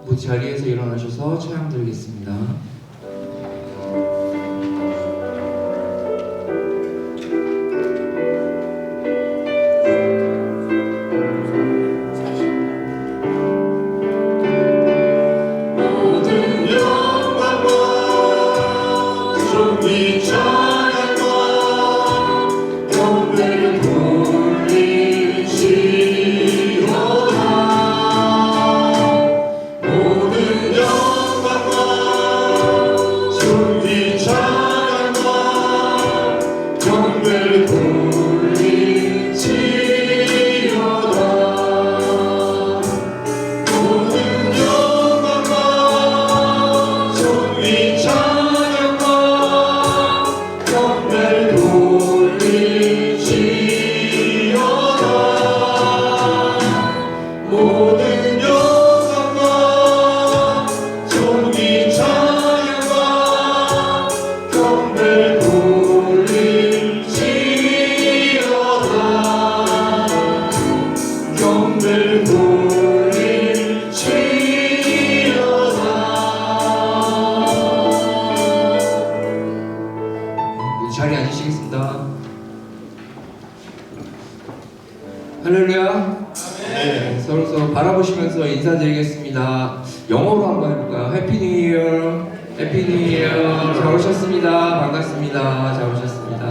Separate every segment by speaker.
Speaker 1: 모두 자리에서 일어나셔서 찬양 드리겠습니다. 자리에 앉으시겠습니다. 할렐루야. 네, 서로 바라보시면서 인사드리겠습니다. 영어로 한번 해볼까요? 해피 뉴 이어. 해피 뉴 이어. 잘 오셨습니다. 반갑습니다. 잘 오셨습니다.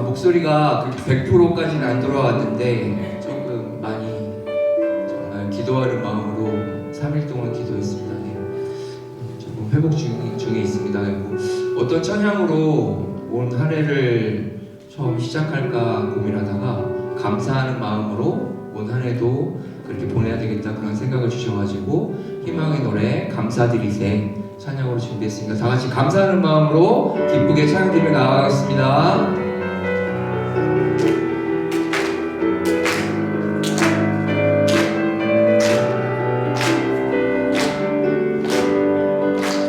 Speaker 1: 목소리가 100%까지는 안 돌아왔는데 조금 많이 정말 기도하는 마음으로 3일 동안 기도했습니다. 조금 회복 중에 있습니다. 어떤 찬양으로 온 한 해를 처음 시작할까 고민하다가 감사하는 마음으로 온 한 해도 그렇게 보내야 되겠다 그런 생각을 주셔가지고 희망의 노래 감사드리세 찬양으로 준비했습니다. 다 같이 감사하는 마음으로 기쁘게 찬양드리며 나아가겠습니다.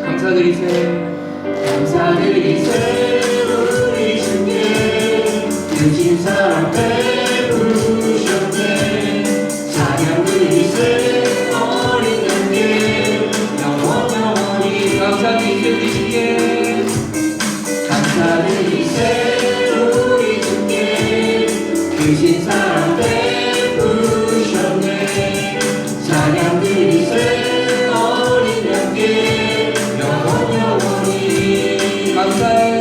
Speaker 1: 감사드리세 감사드리세 우리 주께 주신 사랑 베푸셨네 찬양드리세 어린 양께 영원히 감사드리세 우리 주께 감사드리세 우리 주께 주신 사랑 베푸셨네 찬양드리세 감사해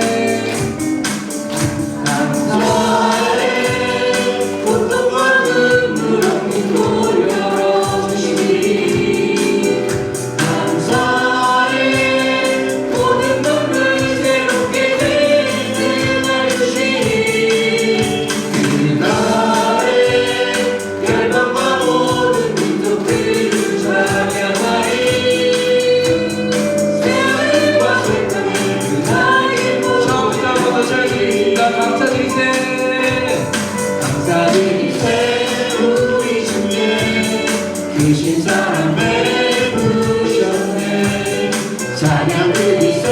Speaker 1: 감사해 고통과 눈물 없는 곳 열어주시니 감사해 모든 것을 새롭게 되는 주시니 그날에 열방과 모든 민족들을 찬양하리 새하늘과 새 땅을 감사드리세 감사드리세 우리 주께 주신 사랑 베푸셨네 찬양드리세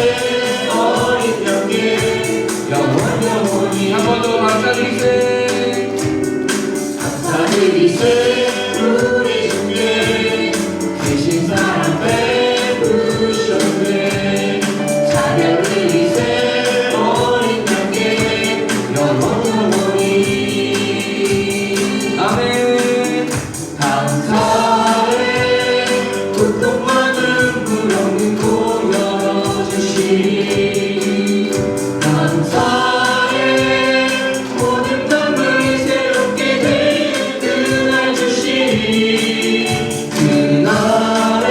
Speaker 1: 어린 양께 영원히 한 번 더 감사드리세 감사드리세 우리 주께 주신 사랑 베푸셨네 찬양드리세 아멘 감사해 고통과 눈물 없는 곳 열어주시니 감사해 모든 것을 새롭게 되는 그날 주시니 그날에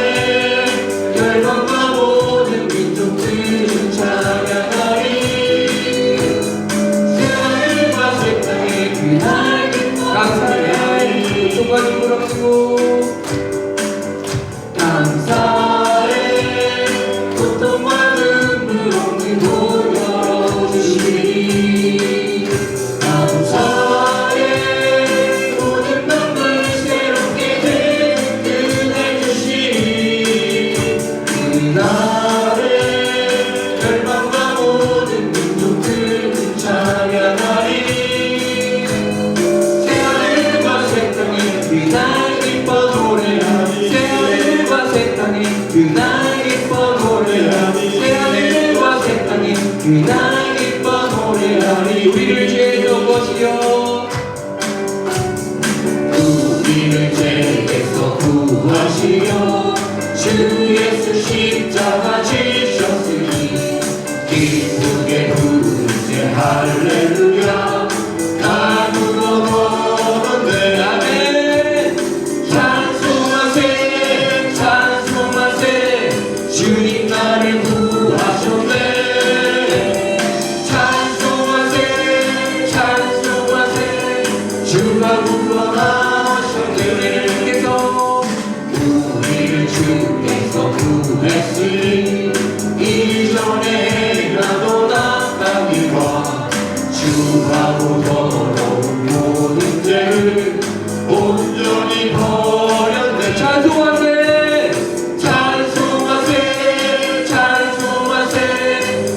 Speaker 1: 열방과 모든 민족들은 찬양하리 새하늘과 새 땅의 그날 감사해 고통과 눈물 없고 감사해 고통과 눈물 없는 곳 열어주시니 감사해 모든 것을 새롭게 되는 그날 주시니 그날에 열방과 모든 민족들은 찬양하리 새하늘과 새 땅의 그날
Speaker 2: 나의 기뻐 노래하리.
Speaker 1: 우리를 죄에서 구하시려
Speaker 2: 우리를 죄에서 구하시려 주 예수 십자가 지셨으니 기쁘게 부르세 할렐루야. 나 구원하는데 아멘. 찬송하세 찬송하세 주님 나를 구하셨네. 찬송하세 찬송하세 주가 구원하셨네. 우리를 주께서 구했으니 이전에 나도 낙하기와 주하고 더러운 모든 죄를 온전히 버렸네.
Speaker 1: 찬송하세
Speaker 2: 찬송하세 찬송하세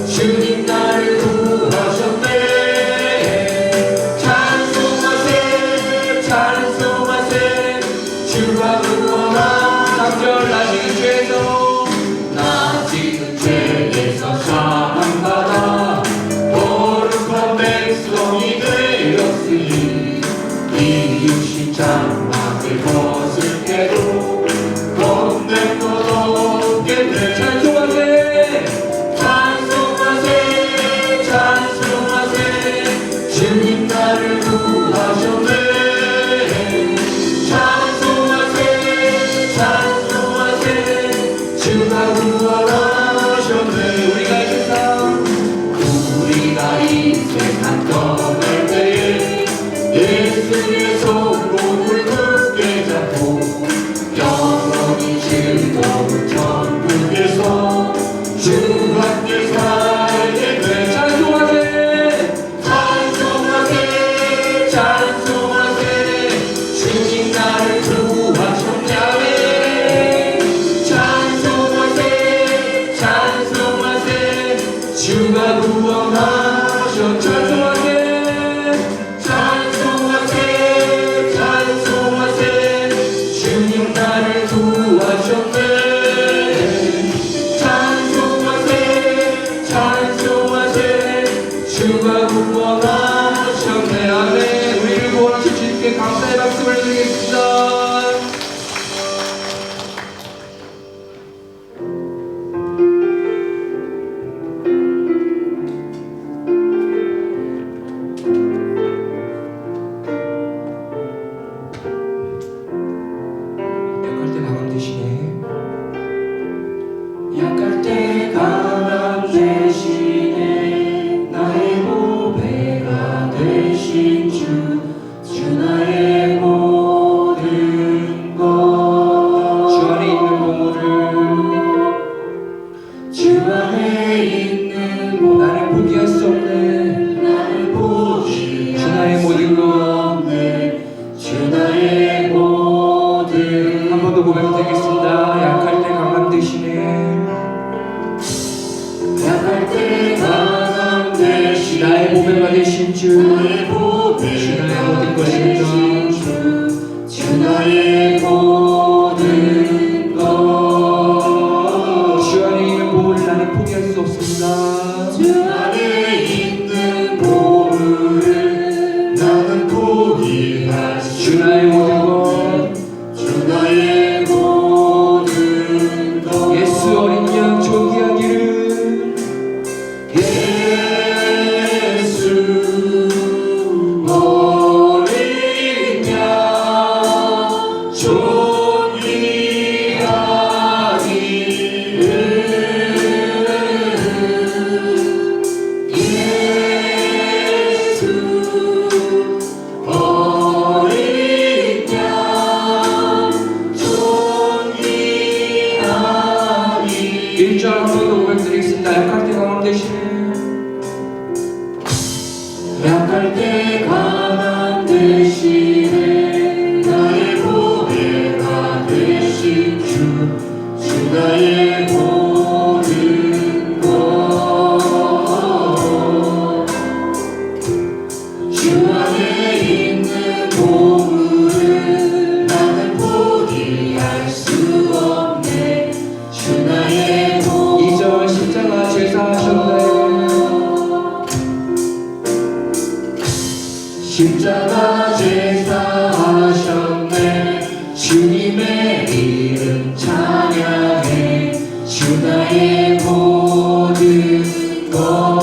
Speaker 2: 주님 나를 구하셨네. 찬송하세 찬송하세 주가 구원하셨네.
Speaker 1: 3절 나 지금 죄에서
Speaker 2: 나 지금 죄에서 사함받아 거룩한 백성이 되었으니 이웃이 장막을 벗을 때도 겁낼 것 없겠네.
Speaker 1: 찬송하세
Speaker 2: 찬송하세 찬송하세 주님 나를 구하셨네. 찬송하세 찬송하세 주가 구원하셨네. 우리가 이 세상 떠날 때에 예수의 손목을 굳게 잡고 영원히 즐거운 천국에서 주와 함께 살게 돼.
Speaker 1: 찬송하세
Speaker 2: 찬송하세 찬송하세 주님 나를 구하셨네. 아멘. 찬송하세 찬송하세 주가 구원하셨네. 찬송하세 찬송하세 주님 나를 구하셨네. 찬송하세 찬송하세 주가 구원하셨네. 아멘.
Speaker 1: 우리를 구원하신 주님께 감사의 박수를 드리겠습니다. 약할 때 강함 되시네.
Speaker 2: 약할 때 강함 되시네. 나의 보배가 되신 주 나의 모든 것.
Speaker 1: 주 안에 있는 보물을
Speaker 2: 주 안에 있는 보물
Speaker 1: 나는 포기할 수 없네.
Speaker 2: 나를 포기할
Speaker 1: 주 나의 모든 것.
Speaker 2: 주 나의 모든
Speaker 1: 한 번 더 고백드리겠습니다. 약할 때 강함 되시네.
Speaker 2: 약할 때 강함 되시네.
Speaker 1: 나의 보배가 되신 주
Speaker 2: 나의 보배가
Speaker 1: 주 나의 모든 것입니다.
Speaker 2: 주 나의 모든 것.
Speaker 1: 주 안에 있는 보물을 나는 포기할 수 없습니다.
Speaker 2: 주 안에 있는 보물을 나는 포기할 수
Speaker 1: 주 나의 모든 것.
Speaker 2: 주 나의 모든 것.
Speaker 1: 예수 어린 양 존귀하기를.
Speaker 2: 예수 어린 양 존귀하기를. 예수 어린 양 존귀하기를. 십자가 제사하셨네. 주님의 이름 찬양해. 주 나의 모든 것.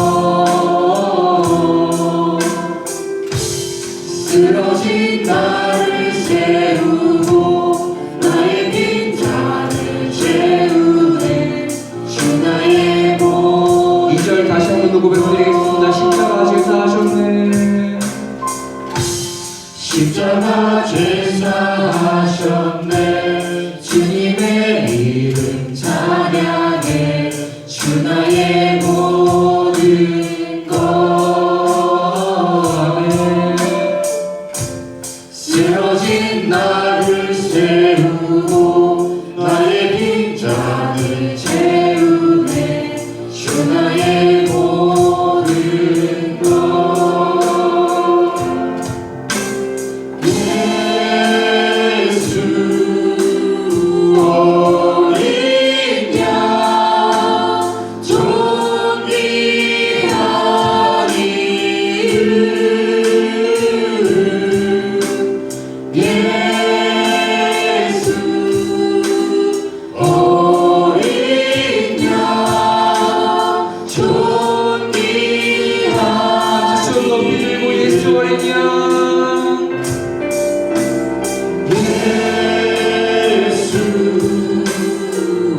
Speaker 2: 쓰러진 나를 세우고 나의 빈잔을 채우네. 주 나의 모든.
Speaker 1: 2절 다시 한번 더 고백드리겠습니다. 십자가 제사하셨네.
Speaker 2: 십자가 제사하셨네. 주님의 이름 찬양해. 주 나의 모든 것. 쓰러진 나를 세우고 나의 빈잔을 채우네. 주 나의 모든 것. 예수 어린 양 존귀한 이름. 예수 어린 양 존귀한.
Speaker 1: 손 높이 들고 예수 어린 양.
Speaker 2: 예수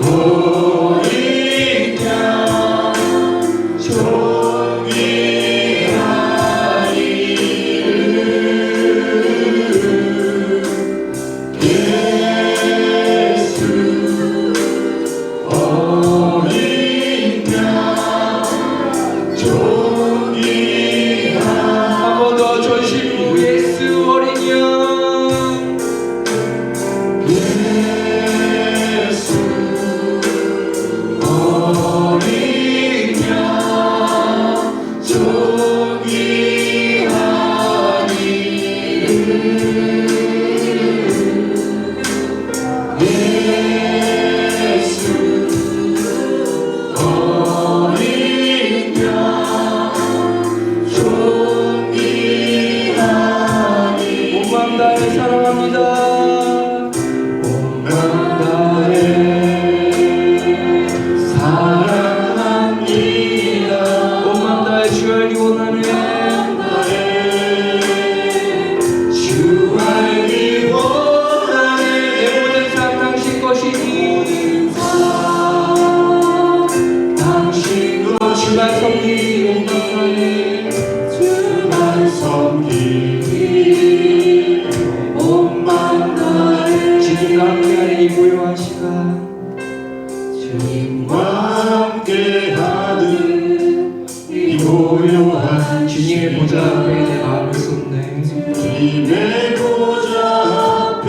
Speaker 2: 어린 양 존귀한 이름. 예수 어린 양 존귀한.
Speaker 1: 한 번 더 전심으로 예수 어린 양.
Speaker 2: 예수 어린 양 존귀한 이름. 예수 어린 양 존귀한 이름.
Speaker 1: 온 마음 다해 사랑합니다.
Speaker 2: 온 마음 다해 사랑합니다.
Speaker 1: 온 마음 다해 주 알기 원하네.
Speaker 2: 주 알기 원하네.
Speaker 1: 내 모든 삶 당신 것이니
Speaker 2: 당신
Speaker 1: 주만 섬기기 온 마음 다해.
Speaker 2: 주만 섬기기 온 마음 다해.
Speaker 1: 주님과 함께하는 이 고요한 시간,
Speaker 2: 주님과 함께하는 이 고요한
Speaker 1: 주님의 보좌 앞에 내 마음을 쏟네.
Speaker 2: 주님의 보좌 앞에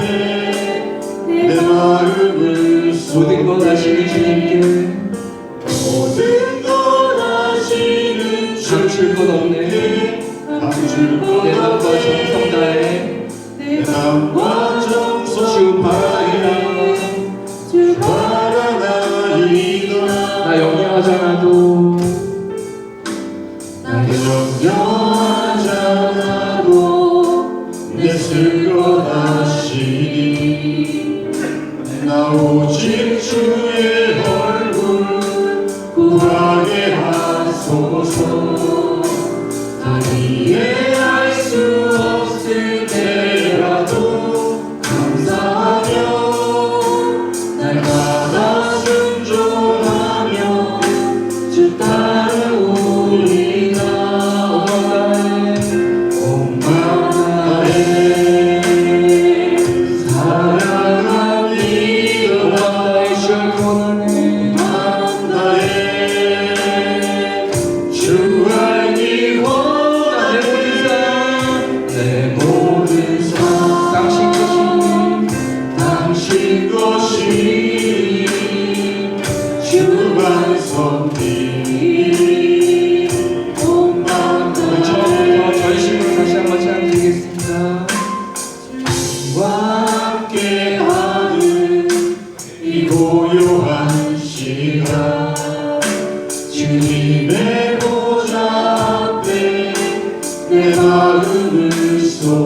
Speaker 2: 내 마음을
Speaker 1: 모든 것 아시는 주님께
Speaker 2: 모든 것 아시는
Speaker 1: 감출 것 없네.
Speaker 2: 감출 것
Speaker 1: 내 마음과 정성 다해
Speaker 2: 내 마음과 정성
Speaker 1: 주 바라이다.
Speaker 2: 주 바라나이다.
Speaker 1: 나 영리하잖아도
Speaker 2: 나 영영하잖아도 내 쓸 것 아시니. 나 오직 주의 얼굴 구하게 하소서. 난 이해할 수 없을 때라도 감사하며 날마다 순종하며 주 따르오리다. 온 마음 다해 사랑합니다.
Speaker 1: 온 마음 다해 주 알기 원하네.
Speaker 2: 마음 다해 주 알기 원하네. 내 모든 삶
Speaker 1: 당신 것이니
Speaker 2: 당신 것이니 주만 섬기니 온 마음
Speaker 1: 처음부터
Speaker 2: 다해.
Speaker 1: 전심으로 다시 한번 찬양드리겠습니다.
Speaker 2: 주와 함께하는 이 고요한 시간 주님의 보좌 앞에 내 마음을 쏟네.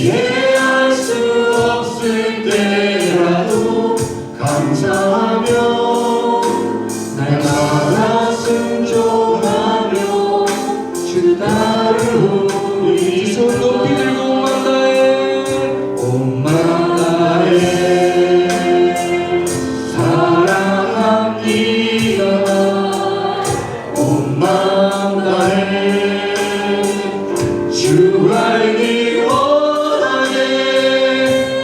Speaker 2: 이해할 수 없을 때라도 감사하며 날마다 순종하며 주 따르오니
Speaker 1: 두 손 높이 들고 온 마음 다해
Speaker 2: 사랑합니다. 온 마음 다해 주 알기 원하네.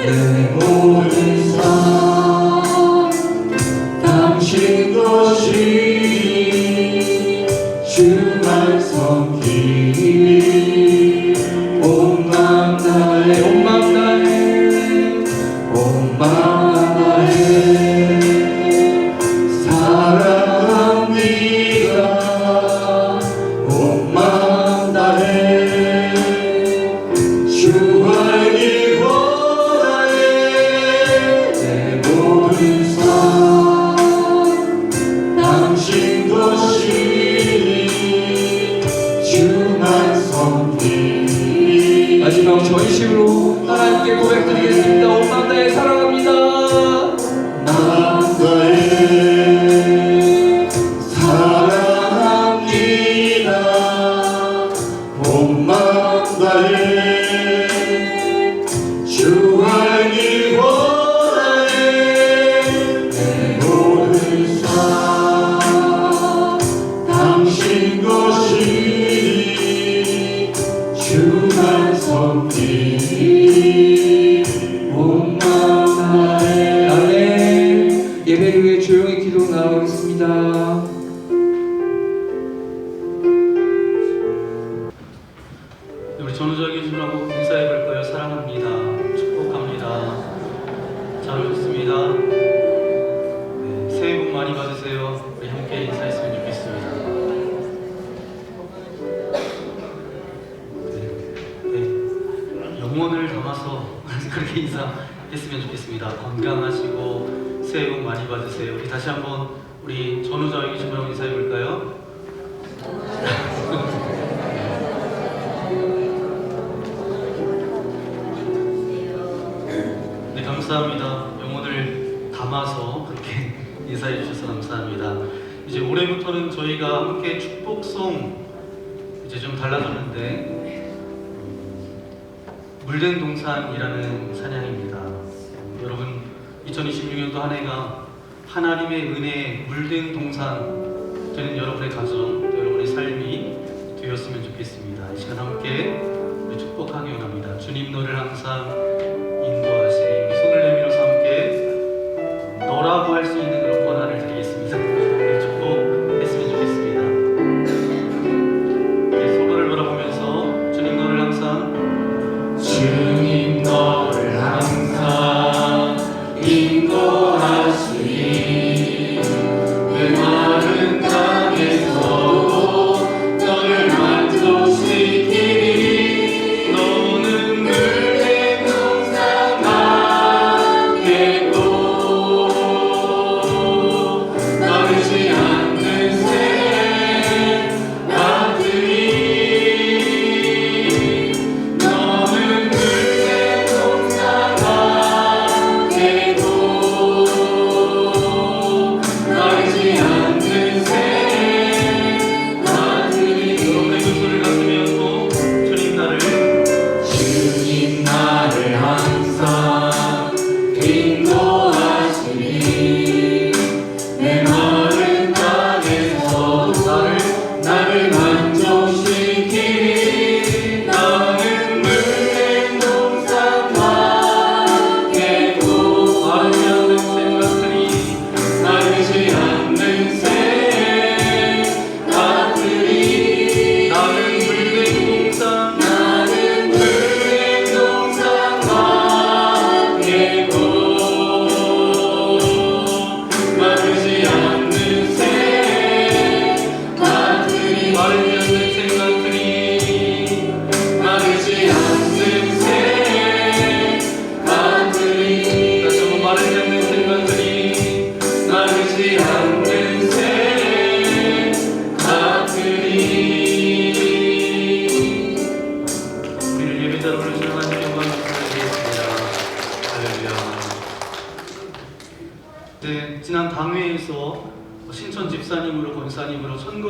Speaker 2: 내 모든 삶 당신 것이 주만 섬기니 온 마음 다해
Speaker 1: 온 마음 다해
Speaker 2: 온 마음 다해 사랑합니다. 온 마음 다해 주 알기 원하네. 내 모든 삶 당신 것이니 주만 섬기니
Speaker 1: 마지막 전심으로 하나님께 고백드리겠습니다. 온 마음 다해 사랑합니다.
Speaker 2: 마음 다해 사랑합니다. 온 마음 다해 주 알기 원하네. 내 모든 삶 당신 것이니 주만 섬기니 온 마음 다해.
Speaker 1: 아멘. 예배를 위해 조용히 기도 나가겠습니다.
Speaker 3: 우리 전우적인 주님하고 인사해 볼 거예요. 사랑합니다. 축복합니다. 잘 오셨습니다. 네, 새해 복 많이 받으세요. 우리 함께 인사했으면 좋겠습니다. 네, 영혼을 담아서 그렇게 인사했으면 좋겠습니다. 건강하시고 새해 복 많이 받으세요. 우리 다시 한번 우리 전우적인 주님하고 인사해 볼까요? 네, 감사합니다. 영혼을 담아서 그렇게 인사해 주셔서 감사합니다. 이제 올해부터는 저희가 함께 축복송 이제 좀 달라졌는데 물된 동산이라는 찬양입니다. 여러분 2026년도 한 해가 하나님의 은혜에 물든 동산 되는 여러분의 가정, 여러분의 삶이 되었으면 좋겠습니다. 이 시간 함께 우리 축복하기 원합니다. 주님 너를 항상 인도하시리. 우리 손을 내밀어서 함께 너라고 할 수 있는 그런 권한을 드리겠습니다. 네, 축복했으면 좋겠습니다. 네, 서로를 바라보면서 주님 너를 항상
Speaker 2: 주님 너를 항상 인도하시니 메마른 땅에서도 너를 만족시키니 너는 물의 동산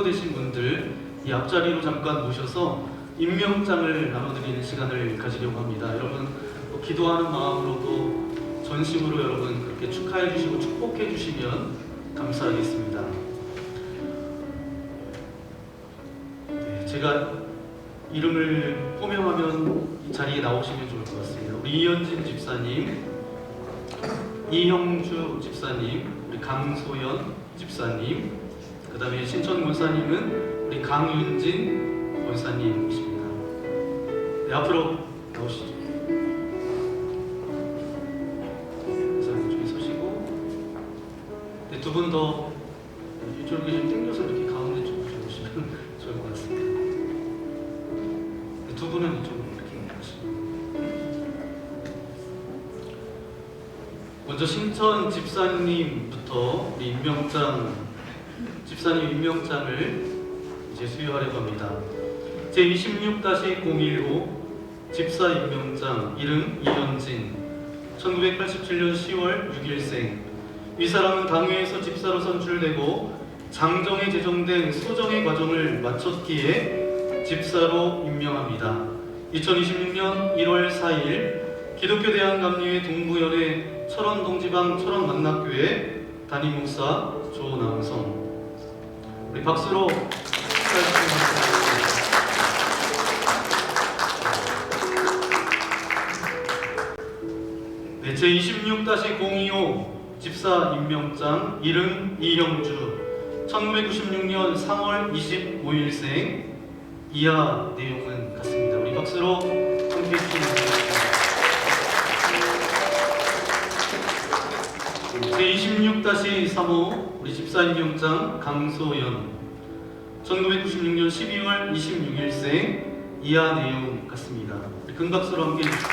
Speaker 3: 선거되신 분들 이 앞자리로 잠깐 모셔서 임명장을 나눠드리는 시간을 가지려고 합니다. 여러분 기도하는 마음으로도 전심으로 여러분 그렇게 축하해 주시고 축복해 주시면 감사하겠습니다. 네, 제가 이름을 호명하면 이 자리에 나오시면 좋을 것 같습니다. 우리 이현진 집사님, 이형주 집사님, 우리 강소연 집사님, 그 다음에 신천 권사님은 우리 강윤진 권사님이십니다. 네, 앞으로 나오시죠. 권사님 쪽에 서시고, 네, 두 분 더 이쪽에 좀 당겨서 이렇게 가운데 쪽으로 오시면 좋을 것 같습니다. 네, 두 분은 이쪽으로 이렇게 하시고. 먼저 신천 집사님부터 우리 집사님 임명장을 이제 수여하려고 합니다. 제26-015 집사 임명장, 이름 이현진, 1987년 10월 6일생. 이 사람은 당회에서 집사로 선출되고 장정에 제정된 소정의 과정을 마쳤기에 집사로 임명합니다. 2026년 1월 4일 기독교 대한감리회 동부연회 철원동지방 철원만납교회 담임 목사 조남성. 우리 박수로 축하해주시면 네, 제26-025 집사 임명장, 이름 이형주, 1996년 3월 25일생. 이하 내용은 같습니다. 우리 박수로 함께 해주시면 되겠습니다. 제26-35 우리 집사 임명장 강소연, 1996년 12월 26일생. 이하 내용 같습니다. 우리 큰 박수로 함께 해주시고,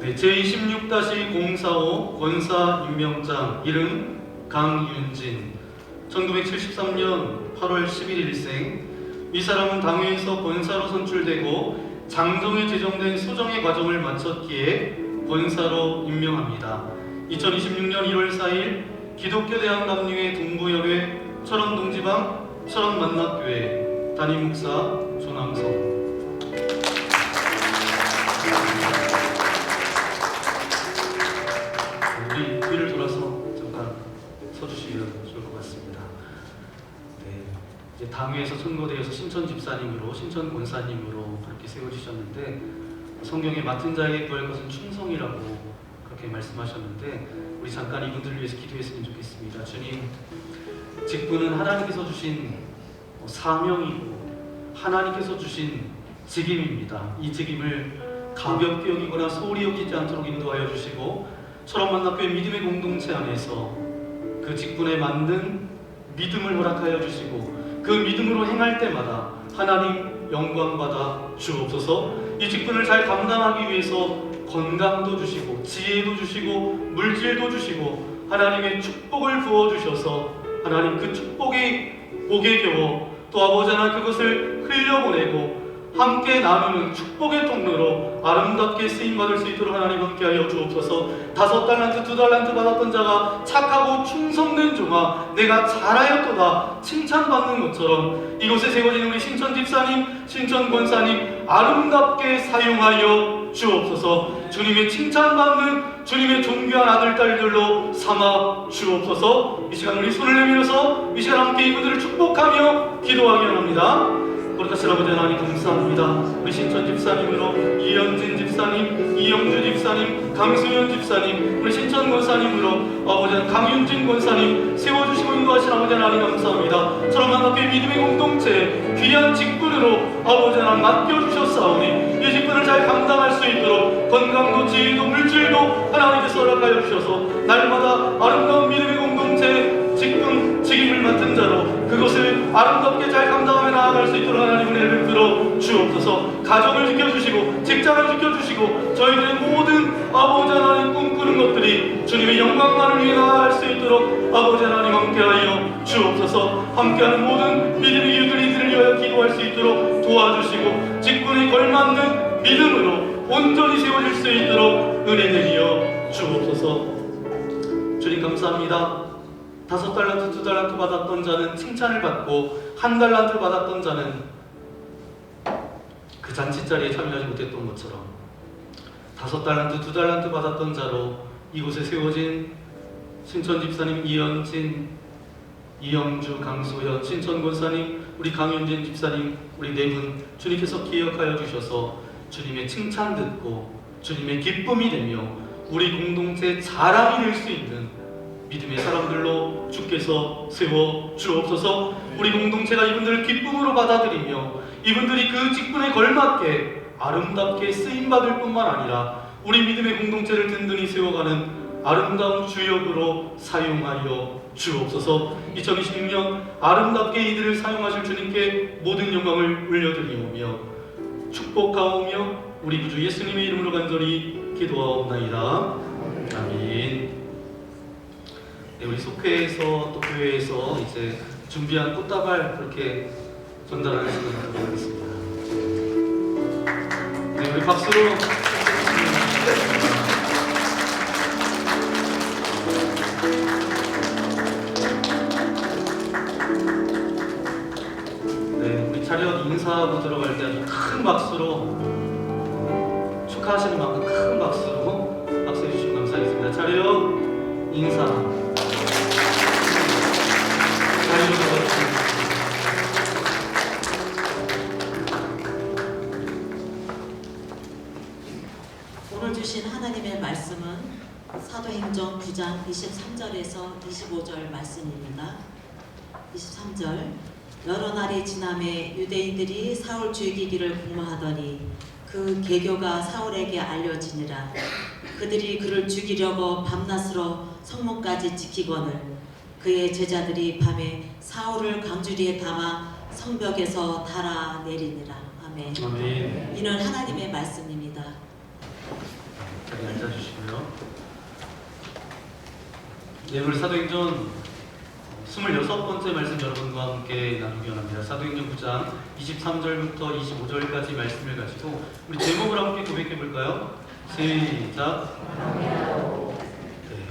Speaker 3: 네, 제26-045 권사 임명장, 이름 강윤진, 1973년 8월 11일생. 이 사람은 당회에서 권사로 선출되고 장정에 제정된 소정의 과정을 마쳤기에 권사로 임명합니다. 2026년 1월 4일 기독교 대한감리회 동부연회 철원동지방 철원만납교회 담임 목사 조남성. 우리 뒤를 돌아서 잠깐 서주시면 좋을 것 같습니다. 네, 이제 당회에서 선거되어서 신천 집사님으로, 신천 권사님으로 그렇게 세워주셨는데, 성경에 맡은 자에게 구할 것은 충성이라고 그렇게 말씀하셨는데, 우리 잠깐 이분들을 위해서 기도했으면 좋겠습니다. 주님, 직분은 하나님께서 주신 사명이고 하나님께서 주신 직임입니다. 이 직임을 가볍게 여기거나 소홀히 여기지 않도록 인도하여 주시고, 철원만납교회 믿음의 공동체 안에서 그 직분에 맞는 믿음을 허락하여 주시고, 그 믿음으로 행할 때마다 하나님 영광받아 주옵소서. 이 직분을 잘 감당하기 위해서 건강도 주시고 지혜도 주시고 물질도 주시고 하나님의 축복을 부어주셔서 하나님 그 축복이 목에 겨워 또 아버지 하나님 그것을 흘려보내고 함께 나누는 축복의 통로로 아름답게 쓰임받을 수 있도록 하나님 함께하여 주옵소서. 5달란트 2달란트 받았던 자가 착하고 충성된 종아 내가 잘하였도다 칭찬받는 것처럼 이곳에 세워진 우리 신천 집사님, 신천 권사님 아름답게 사용하여 주옵소서. 주님의 칭찬받는 주님의 존귀한 아들 딸들로 삼아 주옵소서. 이 시간 우리 손을 내밀어서 이 시간 함께 이분들을 축복하며 기도하기 원합니다. 거룩하신 아버지 하나님 감사합니다. 우리 신천 집사님으로 이현진 집사님, 이영주 집사님, 강수현 집사님, 우리 신천 권사님으로 아버지 하나님 강윤진 권사님 세워주시고 인도하신 아버지 하나님 감사합니다. 철원만납교회 믿음의 공동체 귀한 직분으로 아버지 하나님 맡겨주셨사오니 이 직분을 잘 감당할 수 있도록 건강도 지혜도 물질도 하나님께서 허락하여 주셔서 날마다 아름다운 믿음의 공동체 직임을 맡은 자로 그것을 아름답게 잘 감당하며 나아갈 수 있도록 하나님 은혜를 베풀어 주옵소서. 가정을 지켜주시고 직장을 지켜주시고 저희들의 모든 아버지 하나님 꿈꾸는 것들이 주님의 영광만을 위해 나아갈 수 있도록 아버지 하나님 함께하여 주옵소서. 함께하는 모든 믿음의 이웃들을 위하여 기도할 수 있도록 도와주시고 직분에 걸맞는 믿음으로 온전히 세워질 수 있도록 은혜 내리어 주옵소서. 주님 감사합니다. 5달란트, 2달란트 받았던 자는 칭찬을 받고 1달란트 받았던 자는 그 잔치자리에 참여하지 못했던 것처럼 5달란트, 2달란트 받았던 자로 이곳에 세워진 신천 집사님 이현진, 이영주, 강소연, 신천 권사님, 우리 강윤진 집사님, 우리 네 분 주님께서 기억하여 주셔서 주님의 칭찬 듣고 주님의 기쁨이 되며 우리 공동체 자랑이 될 수 있는 믿음의 사람들로 주께서 세워 주옵소서. 우리 공동체가 이분들을 기쁨으로 받아들이며 이분들이 그 직분에 걸맞게 아름답게 쓰임받을 뿐만 아니라 우리 믿음의 공동체를 든든히 세워가는 아름다운 주역으로 사용하여 주옵소서. 2026년 아름답게 이들을 사용하실 주님께 모든 영광을 올려드리오며 축복하오며 우리 구주 예수님의 이름으로 간절히 기도하옵나이다. 아멘. 네, 우리 속회에서 또 교회에서 이제 준비한 꽃다발 그렇게 전달하는 시간을 갖겠습니다. 네, 우리 박수로 네, 우리 차렷 인사하고 들어갈 때 아주 큰 박수로 축하하시는 만큼 큰 박수로 박수해 주시면 감사하겠습니다. 차렷 인사.
Speaker 4: 오늘 주신 하나님의 말씀은 사도행전 9장 23절에서 25절 말씀입니다. 23절 여러 날이 지남에 유대인들이 사울 죽이기를 공모하더니 그 계교가 사울에게 알려지니라. 그들이 그를 죽이려고 밤낮으로 성문까지 지키거늘 그의 제자들이 밤에 사울을 강주리에 담아 성벽에서 달아내리니라. 아멘.
Speaker 3: 아멘.
Speaker 4: 이는 하나님의 말씀입니다.
Speaker 3: 자리 앉아주시고요. 네, 우리 사도행전 26번째 말씀 여러분과 함께 나누기 원합니다. 사도행전 9장 23절부터 25절까지 말씀을 가지고 우리 제목을 함께 고백해 볼까요? 시작. 네,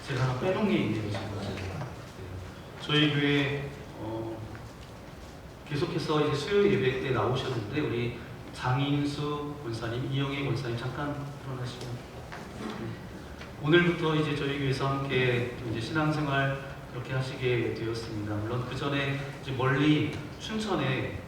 Speaker 3: 제가 하나 빼놓은 게 있네요. 지금. 저희 교회 계속해서 이제 수요 예배 때 나오셨는데 우리 장인수 권사님, 이영애 권사님 잠깐 일어나시고 오늘부터 이제 저희 교회에서 함께 이제 신앙생활 그렇게 하시게 되었습니다. 물론 그 전에 이제 멀리 춘천에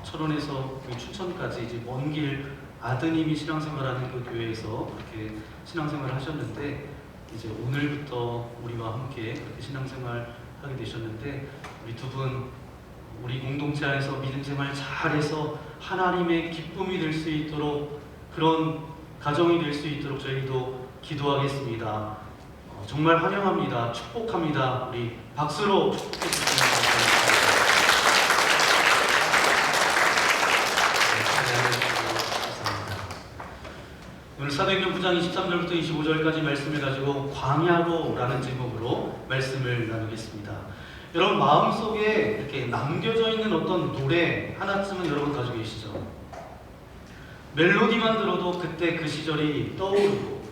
Speaker 3: 철원에서 춘천까지 이제 먼 길 아드님이 신앙생활하는 그 교회에서 그렇게 신앙생활을 하셨는데 이제 오늘부터 우리와 함께 그렇게 신앙생활 하게 되셨는데 우리 두 분 우리 공동체 안에서 믿음생활 잘해서 하나님의 기쁨이 될 수 있도록 그런 가정이 될 수 있도록 저희도 기도하겠습니다. 정말 환영합니다. 축복합니다. 우리 박수로 축복해주시면 감사합니다. 오늘 사도행전 9장 23절부터 25절까지 말씀을 가지고 광야로라는 제목으로 말씀을 나누겠습니다. 여러분 마음속에 이렇게 남겨져 있는 어떤 노래 하나쯤은 여러분 가지고 계시죠? 멜로디만 들어도 그때 그 시절이 떠오르고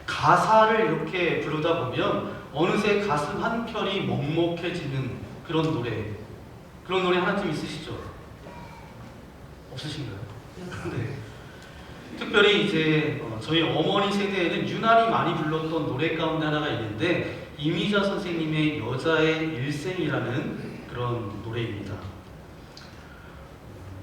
Speaker 3: 가사를 이렇게 부르다 보면 어느새 가슴 한켠이 먹먹해지는 그런 노래 하나쯤 있으시죠? 없으신가요? 네. 특별히 이제 저희 어머니 세대에는 유난히 많이 불렀던 노래 가운데 하나가 있는데 이미자 선생님의 여자의 일생이라는 그런 노래입니다.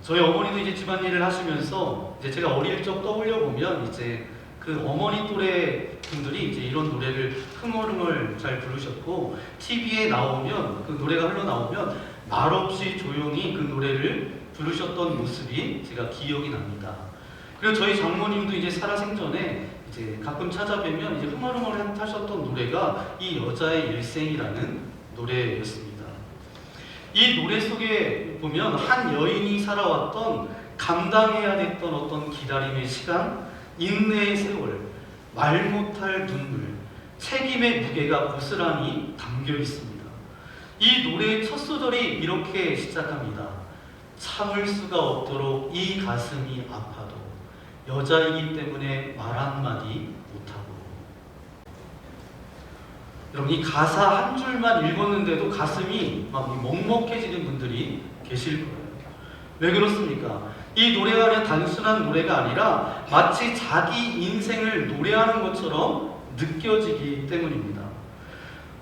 Speaker 3: 저희 어머니도 이제 집안일을 하시면서 이제 제가 어릴 적 떠올려 보면 이제 그 어머니 또래 분들이 이제 이런 노래를 흥얼흥얼 잘 부르셨고 TV에 나오면 그 노래가 흘러나오면 말없이 조용히 그 노래를 부르셨던 모습이 제가 기억이 납니다. 그리고 저희 장모님도 이제 살아생전에 이제 가끔 찾아뵈면 이제 흥얼흥얼 하셨던 노래가 이 여자의 일생이라는 노래였습니다. 이 노래 속에 보면 한 여인이 살아왔던 감당해야 됐던 어떤 기다림의 시간, 인내의 세월, 말 못할 눈물, 책임의 무게가 고스란히 담겨 있습니다. 이 노래의 첫 소절이 이렇게 시작합니다. 참을 수가 없도록 이 가슴이 아파도 여자이기 때문에 말 한마디 못하고. 여러분 이 가사 한 줄만 읽었는데도 가슴이 막 먹먹해지는 분들이 계실 거예요. 왜 그렇습니까? 이 노래가 그냥 단순한 노래가 아니라 마치 자기 인생을 노래하는 것처럼 느껴지기 때문입니다.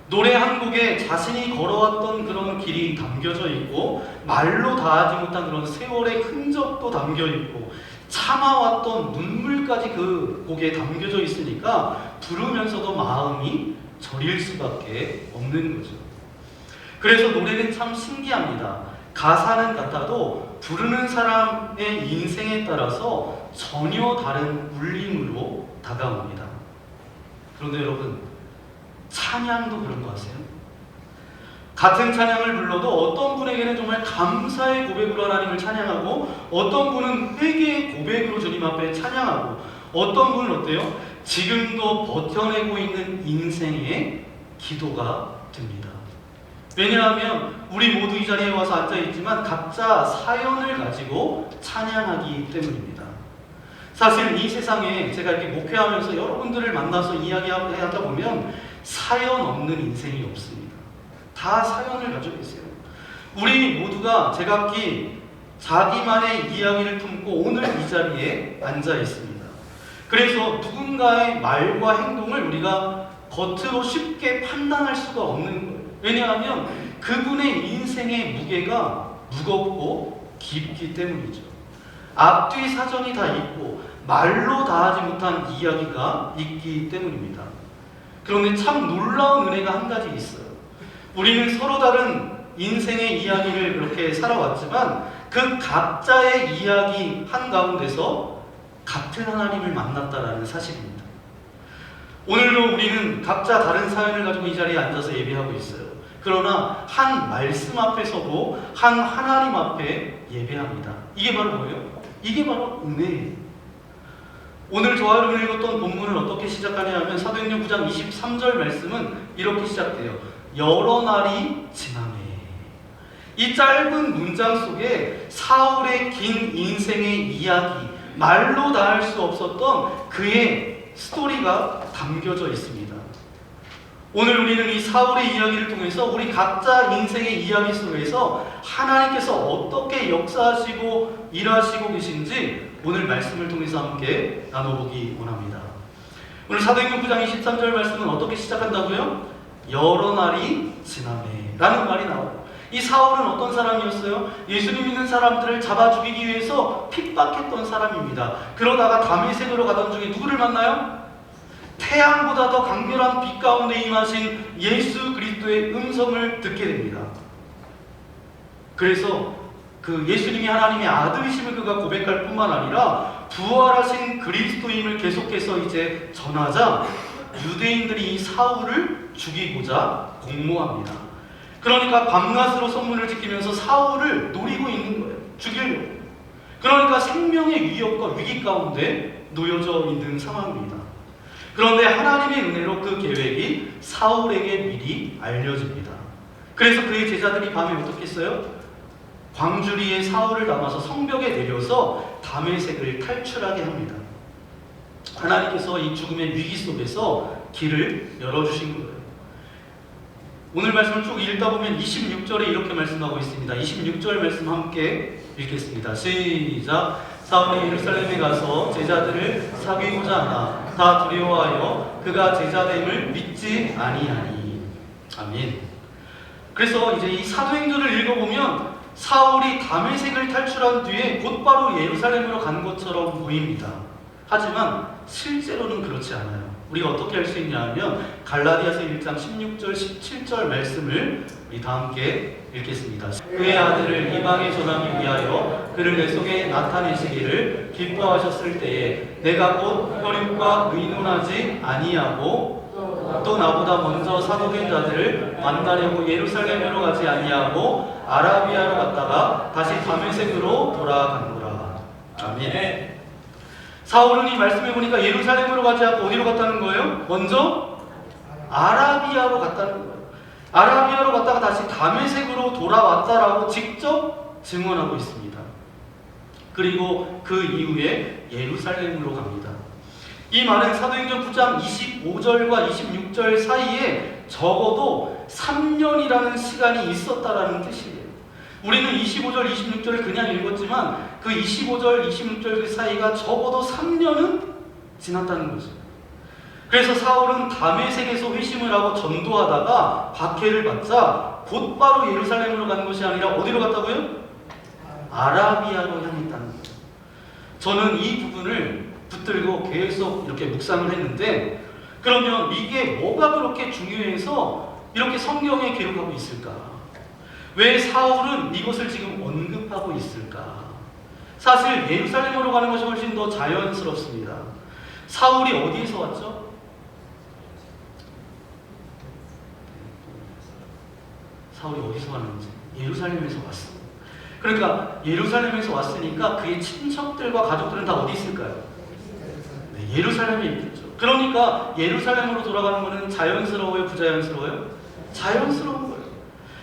Speaker 3: 노래 한 곡에 자신이 걸어왔던 그런 길이 담겨져 있고 말로 다하지 못한 그런 세월의 흔적도 담겨 있고 참아왔던 눈물까지 그 곡에 담겨져 있으니까 부르면서도 마음이 저릴 수밖에 없는 거죠. 그래서 노래는 참 신기합니다. 가사는 같아도 부르는 사람의 인생에 따라서 전혀 다른 울림으로 다가옵니다. 그런데 여러분, 찬양도 그런 거 아세요? 같은 찬양을 불러도 어떤 분에게는 정말 감사의 고백으로 하나님을 찬양하고 어떤 분은 회개의 고백으로 주님 앞에 찬양하고 어떤 분은 어때요? 지금도 버텨내고 있는 인생의 기도가 됩니다. 왜냐하면 우리 모두 이 자리에 와서 앉아있지만 각자 사연을 가지고 찬양하기 때문입니다. 사실 이 세상에 제가 이렇게 목회하면서 여러분들을 만나서 이야기하다 보면 사연 없는 인생이 없습니다. 다 사연을 가지고 있어요. 우리 모두가 제각기 자기만의 이야기를 품고 오늘 이 자리에 앉아 있습니다. 그래서 누군가의 말과 행동을 우리가 겉으로 쉽게 판단할 수가 없는 거예요. 왜냐하면 그분의 인생의 무게가 무겁고 깊기 때문이죠. 앞뒤 사정이 다 있고 말로 다하지 못한 이야기가 있기 때문입니다. 그런데 참 놀라운 은혜가 한 가지 있어요. 우리는 서로 다른 인생의 이야기를 그렇게 살아왔지만 그 각자의 이야기 한가운데서 같은 하나님을 만났다라는 사실입니다. 오늘도 우리는 각자 다른 사연을 가지고 이 자리에 앉아서 예배하고 있어요. 그러나 한 말씀 앞에 서고 한 하나님 앞에 예배합니다. 이게 바로 뭐예요? 이게 바로 은혜예요. 오늘 저와 여러분이 읽었던 본문을 어떻게 시작하냐 하면 사도행전 9장 23절 말씀은 이렇게 시작돼요. 여러 날이 지나매. 이 짧은 문장 속에 사울의 긴 인생의 이야기, 말로 다 할 수 없었던 그의 스토리가 담겨져 있습니다. 오늘 우리는 이 사울의 이야기를 통해서 우리 각자 인생의 이야기 속에서 하나님께서 어떻게 역사하시고 일하시고 계신지 오늘 말씀을 통해서 함께 나눠보기 원합니다. 오늘 사도행전 9장 23절 말씀은 어떻게 시작한다고요? 여러 날이 지나매 라는 말이 나와요. 이 사울은 어떤 사람이었어요? 예수님 믿는 사람들을 잡아 죽이기 위해서 핍박했던 사람입니다. 그러다가 다메섹으로 가던 중에 누구를 만나요? 태양보다 더 강렬한 빛 가운데 임하신 예수 그리스도의 음성을 듣게 됩니다. 그래서 그 예수님이 하나님의 아들이심을 그가 고백할 뿐만 아니라 부활하신 그리스도임을 계속해서 이제 전하자 유대인들이 이 사울을 죽이고자 공모합니다. 그러니까 밤낮으로 선문을 지키면서 사울을 노리고 있는 거예요. 죽이려고. 그러니까 생명의 위협과 위기 가운데 놓여져 있는 상황입니다. 그런데 하나님의 은혜로 그 계획이 사울에게 미리 알려집니다. 그래서 그의 제자들이 밤에 어떻게 했어요? 광주리에 사울을 담아서 성벽에 내려서 다메섹을 탈출하게 합니다. 하나님께서 이 죽음의 위기 속에서 길을 열어주신 거예요. 오늘 말씀을 쭉 읽다 보면 26절에 이렇게 말씀하고 있습니다. 26절 말씀 함께 읽겠습니다. 시작. 사울이 예루살렘에 가서 제자들을 사귀고자 하나 다 두려워하여 그가 제자됨을 믿지 아니하니. 아멘. 그래서 이제 이 사도행전을 읽어보면 사울이 다메섹을 탈출한 뒤에 곧바로 예루살렘으로 간 것처럼 보입니다. 하지만 실제로는 그렇지 않아요. 우리가 어떻게 할 수 있냐 하면 갈라디아서 1장 16절 17절 말씀을 우리 다 함께 읽겠습니다. 그의 아들을 이방에 전하기 위하여 그를 내 속에 나타내시기를 기뻐하셨을 때에 내가 곧 혈육과 의논하지 아니하고 또 나보다 먼저 사도된 자들을 만나려고 예루살렘으로 가지 아니하고 아라비아로 갔다가 다시 다메섹으로 돌아간노라. 아멘. 사울은 이 말씀해 보니까 예루살렘으로 가지 않고 어디로 갔다는 거예요? 먼저 아라비아로 갔다는 거예요. 아라비아로 갔다가 다시 다메섹으로 돌아왔다라고 직접 증언하고 있습니다. 그리고 그 이후에 예루살렘으로 갑니다. 이 말은 사도행전 9장 25절과 26절 사이에 적어도 3년이라는 시간이 있었다라는 뜻이에요. 우리는 25절, 26절을 그냥 읽었지만 그 25절, 26절 그 사이가 적어도 3년은 지났다는 거죠. 그래서 사울은 다메섹에서 회심을 하고 전도하다가 박해를 받자 곧바로 예루살렘으로 간 것이 아니라 어디로 갔다고요? 아라비아로 향했다는 거예요. 저는 이 부분을 붙들고 계속 이렇게 묵상을 했는데, 그러면 이게 뭐가 그렇게 중요해서 이렇게 성경에 기록하고 있을까? 왜 사울은 이것을 지금 언급하고 있을까? 사실 예루살렘으로 가는 것이 훨씬 더 자연스럽습니다. 사울이 어디에서 왔죠? 사울이 어디서 왔는지 예루살렘에서 왔어. 그러니까 예루살렘에서 왔으니까 그의 친척들과 가족들은 다 어디 있을까요? 네, 예루살렘에 있겠죠. 그러니까 예루살렘으로 돌아가는 것은 자연스러워요, 부자연스러워요? 자연스러운 거예요.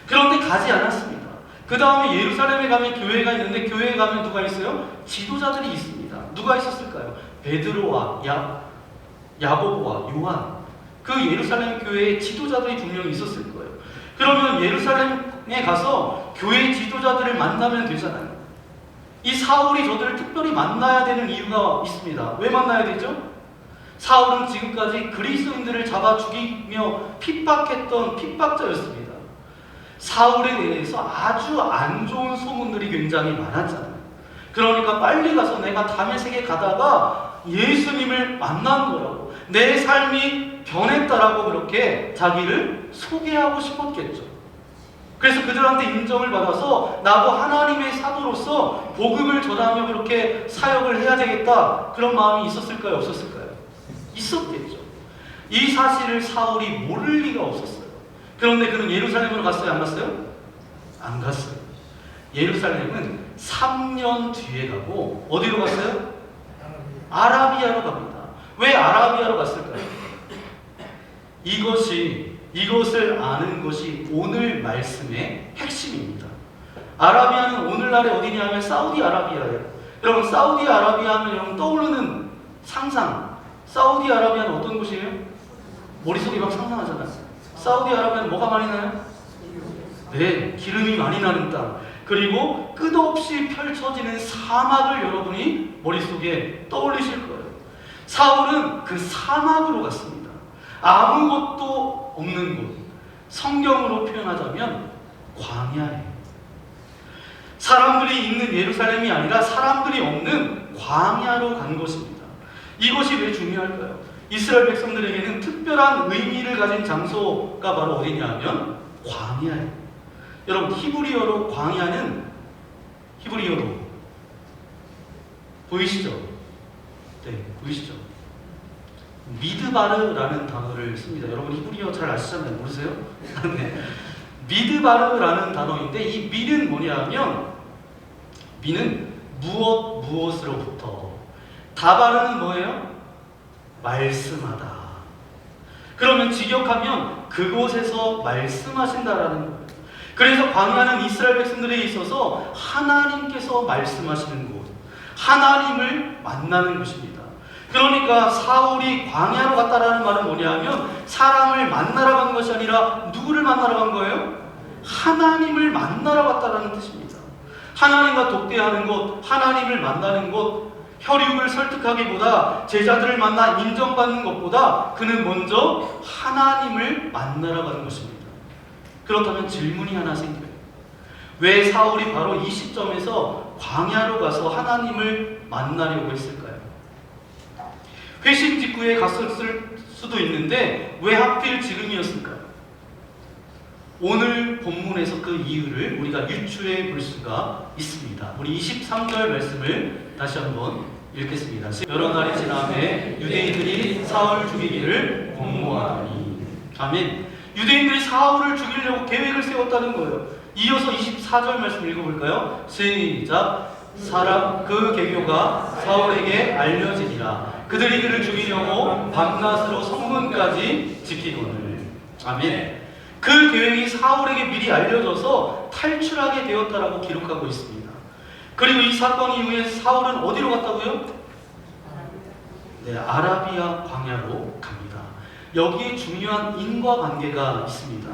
Speaker 3: 그런데 가지 않았습니다. 그 다음에 예루살렘에 가면 교회가 있는데, 교회에 가면 누가 있어요? 지도자들이 있습니다. 누가 있었을까요? 베드로와 야고보와 요한. 그 예루살렘 교회에 지도자들이 분명히 있었을 거예요. 그러면 예루살렘에 가서 교회 지도자들을 만나면 되잖아요. 이 사울이 저들을 특별히 만나야 되는 이유가 있습니다. 왜 만나야 되죠? 사울은 지금까지 그리스도인들을 잡아 죽이며 핍박했던 핍박자였습니다. 사울에 대해서 아주 안 좋은 소문들이 굉장히 많았잖아요. 그러니까 빨리 가서 내가 다메섹에 가다가 예수님을 만난 거라고, 내 삶이 변했다라고 그렇게 자기를 소개하고 싶었겠죠. 그래서 그들한테 인정을 받아서 나도 하나님의 사도로서 복음을 전하며 그렇게 사역을 해야 되겠다, 그런 마음이 있었을까요? 없었을까요? 있었겠죠. 이 사실을 사울이 모를 리가 없었어요. 그런데 그는 예루살렘으로 갔어요? 안 갔어요? 안 갔어요. 예루살렘은 3년 뒤에 가고 어디로 갔어요? 아라비아로 갑니다. 왜 아라비아로 갔을까요? 이것을 아는 것이 오늘 말씀의 핵심입니다. 아라비아는 오늘날에 어디냐 하면 사우디아라비아예요. 여러분, 사우디아라비아 하면 여러분 떠오르는 상상, 사우디아라비아는 어떤 곳이에요? 머릿속에 막 상상하잖아요. 사우디아라비아는 뭐가 많이 나요? 네, 기름이 많이 나는 땅, 그리고 끝없이 펼쳐지는 사막을 여러분이 머릿속에 떠올리실 거예요. 사울은 그 사막으로 갔습니다. 아무것도 없는 곳, 성경으로 표현하자면 광야예요. 사람들이 있는 예루살렘이 아니라 사람들이 없는 광야로 간 것입니다. 이것이 왜 중요할까요? 이스라엘 백성들에게는 특별한 의미를 가진 장소가 바로 어디냐 하면 광야예요. 여러분, 히브리어로 광야는, 히브리어로 보이시죠? 네, 보이시죠? 미드바르라는 단어를 씁니다. 여러분 히브리어 잘 아시잖아요. 모르세요? 네. 미드바르라는 단어인데, 이 미는 뭐냐면, 미는 무엇으로부터, 다바르는 뭐예요? 말씀하다. 그러면 직역하면 그곳에서 말씀하신다라는 거예요. 그래서 광야는 이스라엘 백성들에 있어서 하나님께서 말씀하시는 곳, 하나님을 만나는 곳입니다. 그러니까 사울이 광야로 갔다라는 말은 뭐냐면 사람을 만나러 간 것이 아니라 누구를 만나러 간 거예요? 하나님을 만나러 갔다라는 뜻입니다. 하나님과 독대하는 곳, 하나님을 만나는 곳, 혈육을 설득하기보다 제자들을 만나 인정받는 것보다 그는 먼저 하나님을 만나러 가는 것입니다. 그렇다면 질문이 하나 생겨요. 왜 사울이 바로 이 시점에서 광야로 가서 하나님을 만나려고 했을까요? 회심 직후에 갔을 수도 있는데 왜 하필 지금이었을까요? 오늘 본문에서 그 이유를 우리가 유추해 볼 수가 있습니다. 우리 23절 말씀을 다시 한번 읽겠습니다. 여러 날이 지남에 유대인들이 사울을 죽이기를 공모하니. 아멘. 유대인들이 사울을 죽이려고 계획을 세웠다는 거예요. 이어서 24절 말씀 읽어볼까요? 시작. 그 계교가 사울에게 알려지니라. 그들이 그를 죽이려고 밤낮으로 성문까지 지키거늘. 아멘. 그 계획이 사울에게 미리 알려져서 탈출하게 되었다라고 기록하고 있습니다. 그리고 이 사건 이후에 사울은 어디로 갔다고요? 네, 아라비아 광야로 갑니다. 여기에 중요한 인과관계가 있습니다.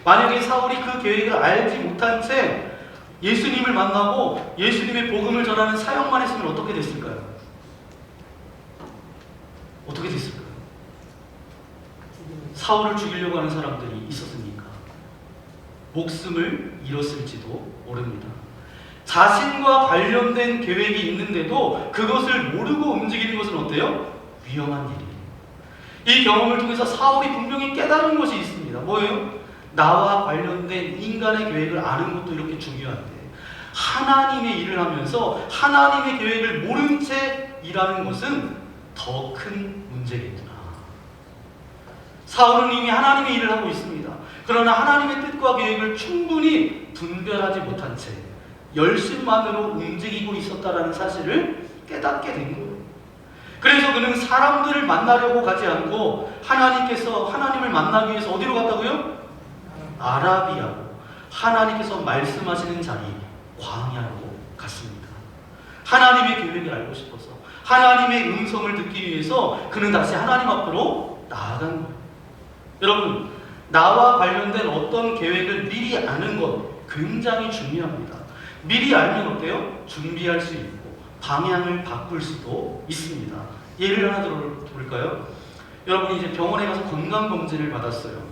Speaker 3: 만약에 사울이 그 계획을 알지 못한 채 예수님을 만나고 예수님의 복음을 전하는 사역만 했으면 어떻게 됐을까요? 어떻게 됐을까요? 사울을 죽이려고 하는 사람들이 있었으니까 목숨을 잃었을지도 모릅니다. 자신과 관련된 계획이 있는데도 그것을 모르고 움직이는 것은 어때요? 위험한 일이에요. 이 경험을 통해서 사울이 분명히 깨달은 것이 있습니다. 뭐예요? 나와 관련된 인간의 계획을 아는 것도 이렇게 중요한데 하나님의 일을 하면서 하나님의 계획을 모른 채 일하는 것은 더 큰 문제겠구나. 사울은 이미 하나님의 일을 하고 있습니다. 그러나 하나님의 뜻과 계획을 충분히 분별하지 못한 채 열심만으로 움직이고 있었다라는 사실을 깨닫게 된 거예요. 그래서 그는 사람들을 만나려고 가지 않고 하나님을 만나기 위해서 어디로 갔다고요? 아라비아로, 하나님께서 말씀하시는 자리 광야로 갔습니다. 하나님의 계획을 알고 싶어서 하나님의 음성을 듣기 위해서 그는 다시 하나님 앞으로 나아간 거예요. 여러분, 나와 관련된 어떤 계획을 미리 아는 것 굉장히 중요합니다. 미리 알면 어때요? 준비할 수 있고 방향을 바꿀 수도 있습니다. 예를 하나 들어볼까요? 여러분이 이제 병원에 가서 건강검진을 받았어요.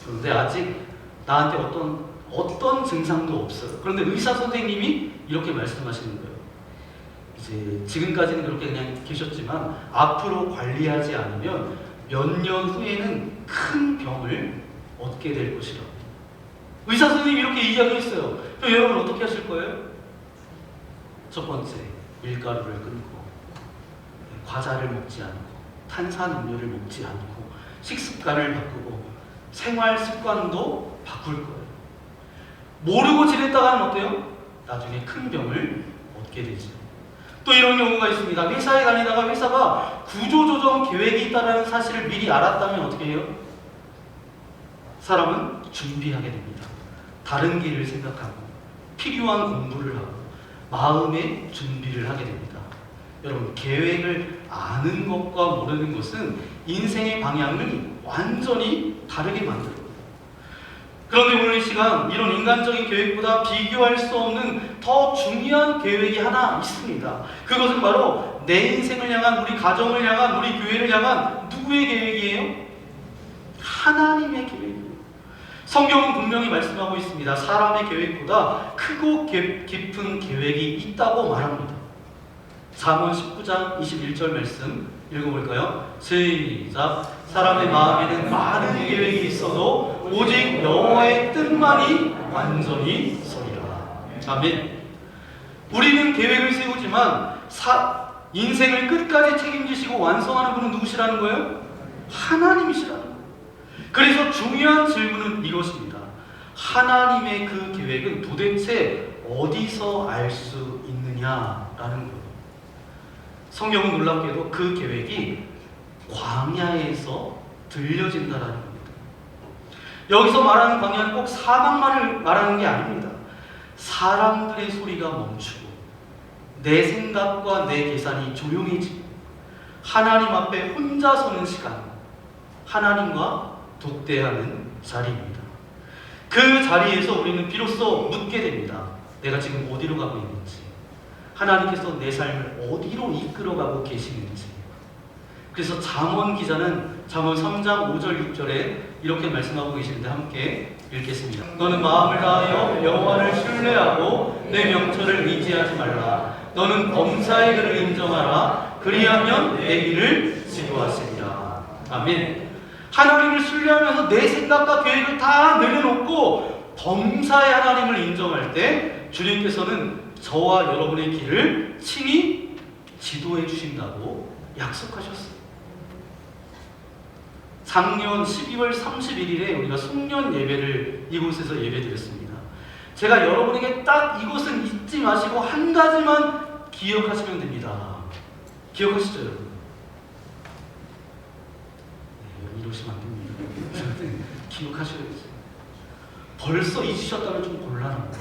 Speaker 3: 그런데 아직 나한테 어떤 증상도 없어요. 그런데 의사 선생님이 이렇게 말씀하시는 거예요. 이제 지금까지는 그렇게 그냥 계셨지만 앞으로 관리하지 않으면 몇 년 후에는 큰 병을 얻게 될 것이라고. 의사 선생님이 이렇게 이야기했어요. 그럼 여러분 어떻게 하실 거예요? 첫 번째, 밀가루를 끊고 과자를 먹지 않고 탄산음료를 먹지 않고 식습관을 바꾸고 생활 습관도 바꿀 거예요. 모르고 지냈다가는 어때요? 나중에 큰 병을 얻게 되죠. 또 이런 경우가 있습니다. 회사에 다니다가 회사가 구조조정 계획이 있다는 사실을 미리 알았다면 어떻게 해요? 사람은 준비하게 됩니다. 다른 길을 생각하고 필요한 공부를 하고 마음의 준비를 하게 됩니다. 여러분, 계획을 아는 것과 모르는 것은 인생의 방향을 완전히 다르게 만들어요. 그런데 오늘 이 시간 이런 인간적인 계획보다 비교할 수 없는 더 중요한 계획이 하나 있습니다. 그것은 바로 내 인생을 향한, 우리 가정을 향한, 우리 교회를 향한 누구의 계획이에요? 하나님의 계획이에요. 성경은 분명히 말씀하고 있습니다. 사람의 계획보다 크고 깊은 계획이 있다고 말합니다. 잠언 19장 21절 말씀 읽어볼까요? 시작. 사람의 마음에는 많은 계획이 있어도 오직 여호와의 뜻만이 완전히 서리라. 아멘. 우리는 계획을 세우지만 인생을 끝까지 책임지시고 완성하는 분은 누구시라는 거예요? 하나님이시라는 거예요. 그래서 중요한 질문은 이것입니다. 하나님의 그 계획은 도대체 어디서 알 수 있느냐라는 거예요. 성경은 놀랍게도 그 계획이 광야에서 들려진다라는 겁니다. 여기서 말하는 광야는 꼭 사막만을 말하는 게 아닙니다. 사람들의 소리가 멈추고 내 생각과 내 계산이 조용해지고 하나님 앞에 혼자 서는 시간, 하나님과 독대하는 자리입니다. 그 자리에서 우리는 비로소 묻게 됩니다. 내가 지금 어디로 가고 있는지, 하나님께서 내 삶을 어디로 이끌어가고 계시는지. 그래서 잠언 기자는 잠언 3장 5절 6절에 이렇게 말씀하고 계시는데 함께 읽겠습니다. 너는 마음을 다하여 여호와를 신뢰하고 내 명철을 의지하지 말라. 너는 범사의 그를 인정하라. 그리하면 내 길을 지도하시리라. 아멘. 하나님을 신뢰하면서 내 생각과 계획을 다 내려놓고 범사의 하나님을 인정할 때 주님께서는 저와 여러분의 길을 친히 지도해 주신다고 약속하셨어요. 작년 12월 31일에 우리가 송년 예배를 이곳에서 예배드렸습니다. 제가 여러분에게 딱 이것은 잊지 마시고 한 가지만 기억하시면 됩니다. 기억하시죠, 여러분? 네, 이러시면 안 됩니다. 기억하셔야겠어요. 벌써 잊으셨다면 좀 곤란합니다.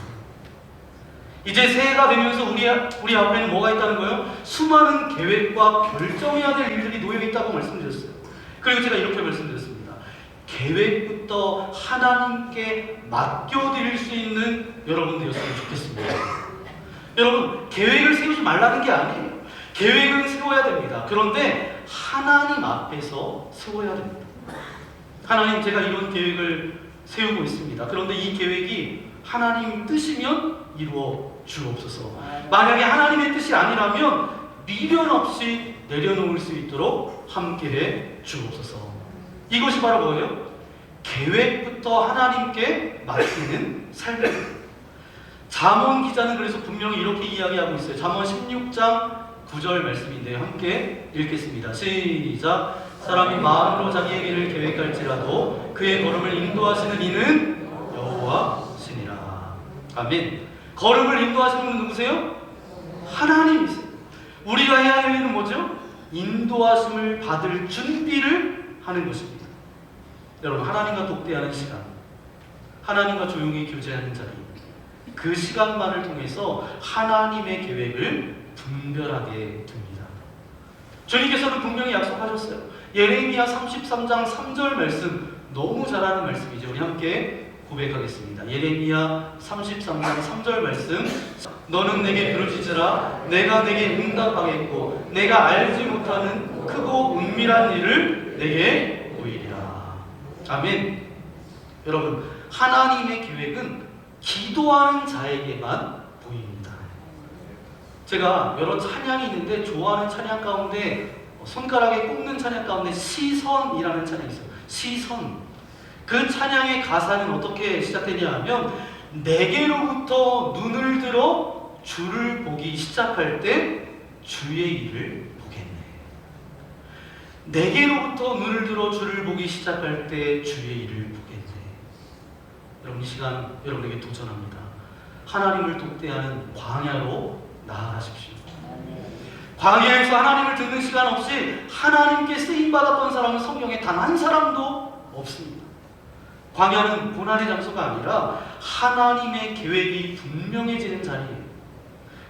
Speaker 3: 이제 새해가 되면서 우리 앞에는 뭐가 있다는 거예요? 수많은 계획과 결정해야 될 일들이 놓여 있다고 말씀드렸어요. 그리고 제가 이렇게 말씀드렸습니다. 계획부터 하나님께 맡겨드릴 수 있는 여러분 되었으면 좋겠습니다. 여러분, 계획을 세우지 말라는 게 아니에요. 계획은 세워야 됩니다. 그런데 하나님 앞에서 세워야 됩니다. 하나님, 제가 이런 계획을 세우고 있습니다. 그런데 이 계획이 하나님 뜻이면 이루어 주옵소서. 만약에 하나님의 뜻이 아니라면 미련 없이 내려놓을 수 있도록 함께해 주옵소서. 이것이 바로 뭐예요? 계획부터 하나님께 맡기는 삶입니다. 잠언 기자는 그래서 분명히 이렇게 이야기하고 있어요. 잠언 16장 9절 말씀인데요. 함께 읽겠습니다. 시작. 사람이 마음으로 자기의 길을 계획할지라도 그의 걸음을 인도하시는 이는 여호와시니라. 아멘. 걸음을 인도하시는 분은 누구세요? 하나님이세요. 우리가 해야 할 일은 뭐죠? 인도하심을 받을 준비를 하는 것입니다. 여러분, 하나님과 독대하는 시간, 하나님과 조용히 교제하는 자리, 그 시간만을 통해서 하나님의 계획을 분별하게 됩니다. 주님께서는 분명히 약속하셨어요. 예레미야 33장 3절 말씀, 너무 잘 아는 말씀이죠. 우리 함께 고백하겠습니다. 예레미야 33장 3절 말씀. 너는 내게 부르짖으라. 내가 내게 응답하겠고 내가 알지 못하는 크고 은밀한 일을 내게 보이리라. 아멘. 여러분, 하나님의 계획은 기도하는 자에게만 보입니다. 제가 여러 찬양이 있는데 좋아하는 찬양 가운데 손가락에 꼽는 찬양 가운데 시선이라는 찬양이 있어요. 시선. 그 찬양의 가사는 어떻게 시작되냐 하면 내게로부터 눈을 들어 주를 보기 시작할 때 주의 일을 보겠네. 내게로부터 눈을 들어 주를 보기 시작할 때 주의 일을 보겠네. 여러분, 이 시간 여러분에게 도전합니다. 하나님을 독대하는 광야로 나아가십시오. 광야에서 하나님을 듣는 시간 없이 하나님께 쓰임받았던 사람은 성경에 단 한 사람도 없습니다. 광야는 고난의 장소가 아니라 하나님의 계획이 분명해지는 자리예요.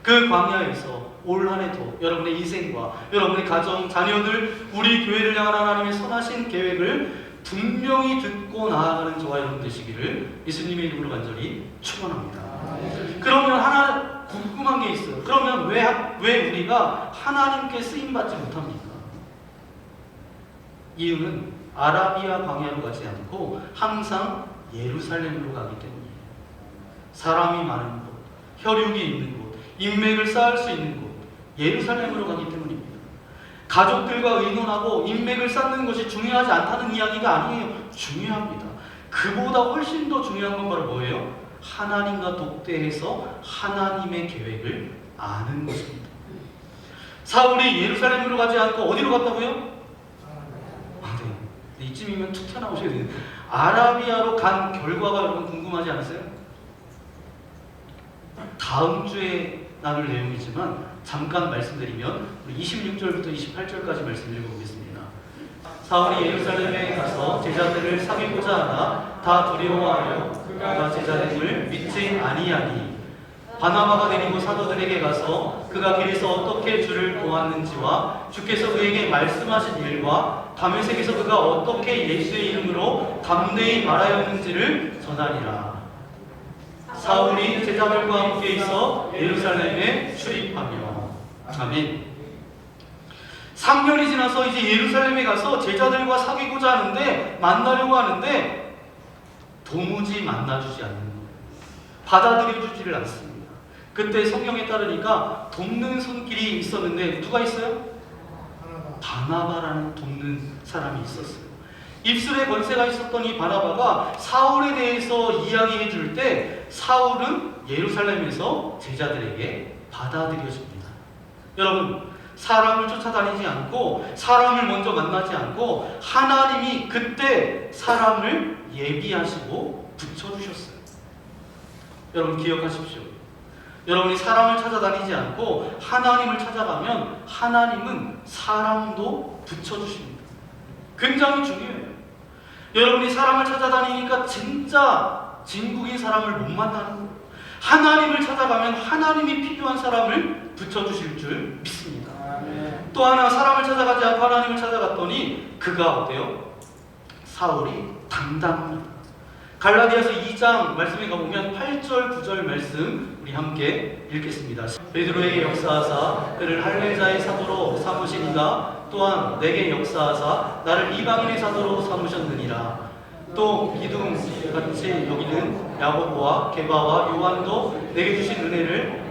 Speaker 3: 그 광야에서 올 한 해도 여러분의 인생과 여러분의 가정, 자녀들, 우리 교회를 향한 하나님의 선하신 계획을 분명히 듣고 나아가는 저와 여러분 되시기를 예수님의 이름으로 간절히 축원합니다. 그러면 하나 궁금한 게 있어요. 그러면 왜 우리가 하나님께 쓰임받지 못합니까? 이유는 아라비아 광야로 가지 않고 항상 예루살렘으로 가기 때문이에요. 사람이 많은 곳, 혈육이 있는 곳, 인맥을 쌓을 수 있는 곳, 예루살렘으로 가기 때문입니다. 가족들과 의논하고 인맥을 쌓는 것이 중요하지 않다는 이야기가 아니에요. 중요합니다. 그보다 훨씬 더 중요한 건 바로 뭐예요? 하나님과 독대해서 하나님의 계획을 아는 것입니다. 사울이 예루살렘으로 가지 않고 어디로 갔다고요? 네. 이쯤이면 툭 튀어나오셔야 돼요. 아라비아로 간 결과가 여러분 궁금하지 않으세요? 다음 주에 나눌 내용이지만 잠깐 말씀드리면 우리 26절부터 28절까지 말씀을 읽어보겠습니다. 사울이 예루살렘에 가서 제자들을 사귀고자 하나 다 두려워하여 그가 제자됨을 믿지 아니하니 바나바가 데리고 사도들에게 가서 그가 길에서 어떻게 주를 보았는지와 주께서 그에게 말씀하신 일과 다메섹에서 그가 어떻게 예수의 이름으로 담대히 말하였는지를 전하니라. 사울이 제자들과 함께 있어 예루살렘에 출입하며. 아멘. 3년이 지나서 이제 예루살렘에 가서 제자들과 사귀고자 하는데, 만나려고 하는데 도무지 만나주지 않는 거예요. 받아들여주지를 않습니다. 그때 성경에 따르니까 돕는 손길이 있었는데 누가 있어요? 바나바라는 돕는 사람이 있었어요. 입술에 권세가 있었던 이 바나바가 사울에 대해서 이야기해 줄 때 사울은 예루살렘에서 제자들에게 받아들여집니다. 여러분, 사람을 쫓아다니지 않고 사람을 먼저 만나지 않고 하나님이 그때 사람을 예비하시고 붙여주셨어요. 여러분 기억하십시오. 여러분이 사람을 찾아다니지 않고 하나님을 찾아가면 하나님은 사람도 붙여주십니다. 굉장히 중요해요. 여러분이 사람을 찾아다니니까 진짜 진국인 사람을 못 만나는 거예요. 하나님을 찾아가면 하나님이 필요한 사람을 붙여주실 줄 믿습니다. 또 하나 사람을 찾아가지 않고 하나님을 찾아갔더니 그가 어때요? 사울이 당당합니다. 갈라디아서 2장 말씀에 가보면 8절 9절 말씀 우리 함께 읽겠습니다. 베드로에게 역사하사 그를 할례자의 사도로 삼으시니가 또한 내게 역사하사 나를 이방인의 사도로 삼으셨느니라. 또 기둥같이 여기는 야고보와 게바와 요한도 내게 주신 은혜를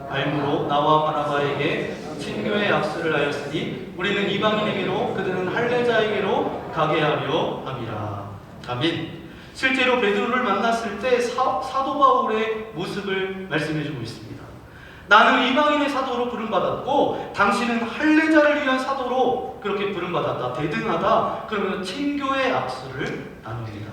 Speaker 3: 알므로 나와 바나바에게 친교의 악수를 하였으니 우리는 이방인에게로 그들은 할례자에게로 가게 하려 함이라. 아멘. 실제로 베드로를 만났을 때 사도 바울의 모습을 말씀해주고 있습니다. 나는 이방인의 사도로 부름받았고 당신은 할례자를 위한 사도로 그렇게 부름받았다. 대등하다. 그러면 친교의 악수를 나눕니다.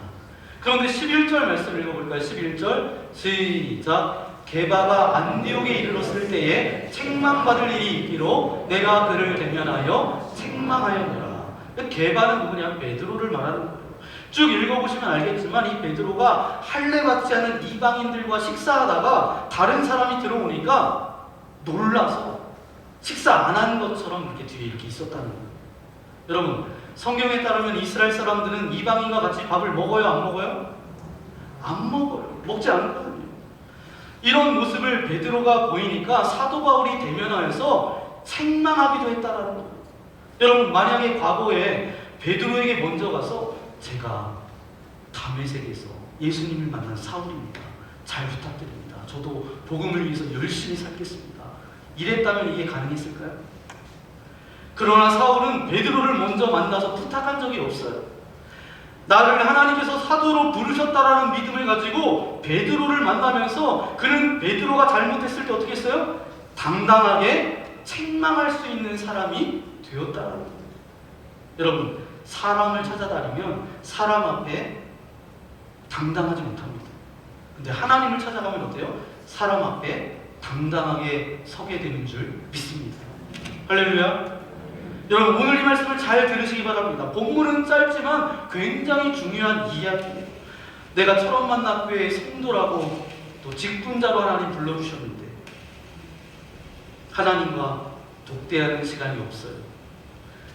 Speaker 3: 그런데 11절 말씀을 읽어볼까요? 11절 시작. 게바가 안디옥에 이르렀을 때에 책망받을 일이 있기로 내가 그를 대면하여 책망하였노라. 게바는 누구냐? 베드로를 말하는 거예요. 쭉 읽어보시면 알겠지만 이 베드로가 할례 받지 않은 이방인들과 식사하다가 다른 사람이 들어오니까 놀라서 식사 안 한 것처럼 이렇게 뒤에 이렇게 있었다는 거예요. 여러분, 성경에 따르면 이스라엘 사람들은 이방인과 같이 밥을 먹어요, 안 먹어요? 안 먹어요. 먹지 않거든요. 이런 모습을 베드로가 보이니까 사도 바울이 대면하여서 책망하기도 했다라는 거예요. 여러분, 만약에 과거에 베드로에게 먼저 가서 제가 다메섹에서 예수님을 만난 사울입니다. 잘 부탁드립니다. 저도 복음을 위해서 열심히 살겠습니다. 이랬다면 이게 가능했을까요? 그러나 사울은 베드로를 먼저 만나서 부탁한 적이 없어요. 나를 하나님께서 사도로 부르셨다라는 믿음을 가지고 베드로를 만나면서 그는 베드로가 잘못했을 때 어떻게 했어요? 당당하게 책망할 수 있는 사람이 되었다라는 거예요. 여러분, 사람을 찾아다니면 사람 앞에 당당하지 못합니다. 근데 하나님을 찾아가면 어때요? 사람 앞에 당당하게 서게 되는 줄 믿습니다. 할렐루야. 여러분, 오늘 이 말씀을 잘 들으시기 바랍니다. 본문은 짧지만 굉장히 중요한 이야기예요. 내가 철원만납교회의 성도라고 또 직분자로 하나님 불러주셨는데 하나님과 독대하는 시간이 없어요.